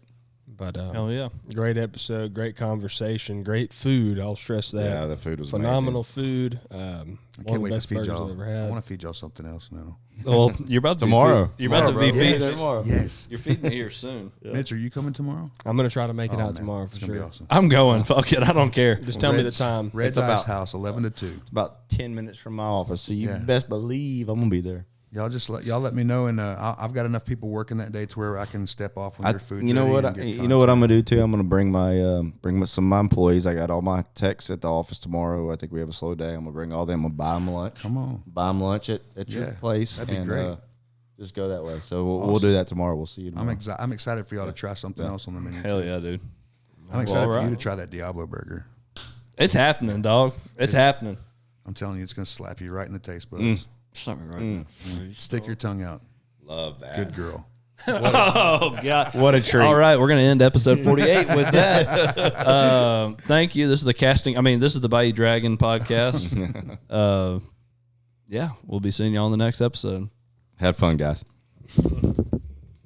But Hell yeah. great episode, great conversation, great food. I'll stress that. Yeah, the food was phenomenal food. I one can't of wait the to best feed burgers y'all. I've ever I had. want to feed y'all something else now. Well, you're about to Tomorrow. You're about to be Tomorrow, bro. feeding Yes. tomorrow. Yes. You're feeding me here soon. Mitch, are you coming tomorrow? I'm gonna try to make it Oh, out man. tomorrow for It's gonna sure. be awesome. I'm going. Fuck it. I don't care. Just tell me the time. Red's It's Ice about- House, 11 to 2. It's about 10 minutes from my office, so you Yeah. best believe I'm gonna be there. Y'all just let me know, and I've got enough people working that day to where I can step off when their food. You know what? You know what I'm gonna do too. I'm gonna bring some of my employees. I got all my techs at the office tomorrow. I think we have a slow day. I'm gonna bring all them. I'm gonna buy them lunch. Come on. Buy them lunch at your Yeah, place. that'd be and, great. Just go that way. So we'll do that tomorrow. We'll see you tomorrow. I'm excited for y'all to try something else on the menu. Hell yeah, dude. I'm excited for alright. you to try that Diablo burger. It's happening, dog. It's happening. I'm telling you, it's gonna slap you right in the taste buds. Something right. Stick your tongue out. Love that. Good girl. Oh god. What a treat. All right, we're gonna end episode 48 with that. Thank you. This is the Bayou Dragon podcast. Yeah, we'll be seeing you on the next episode. Have fun, guys.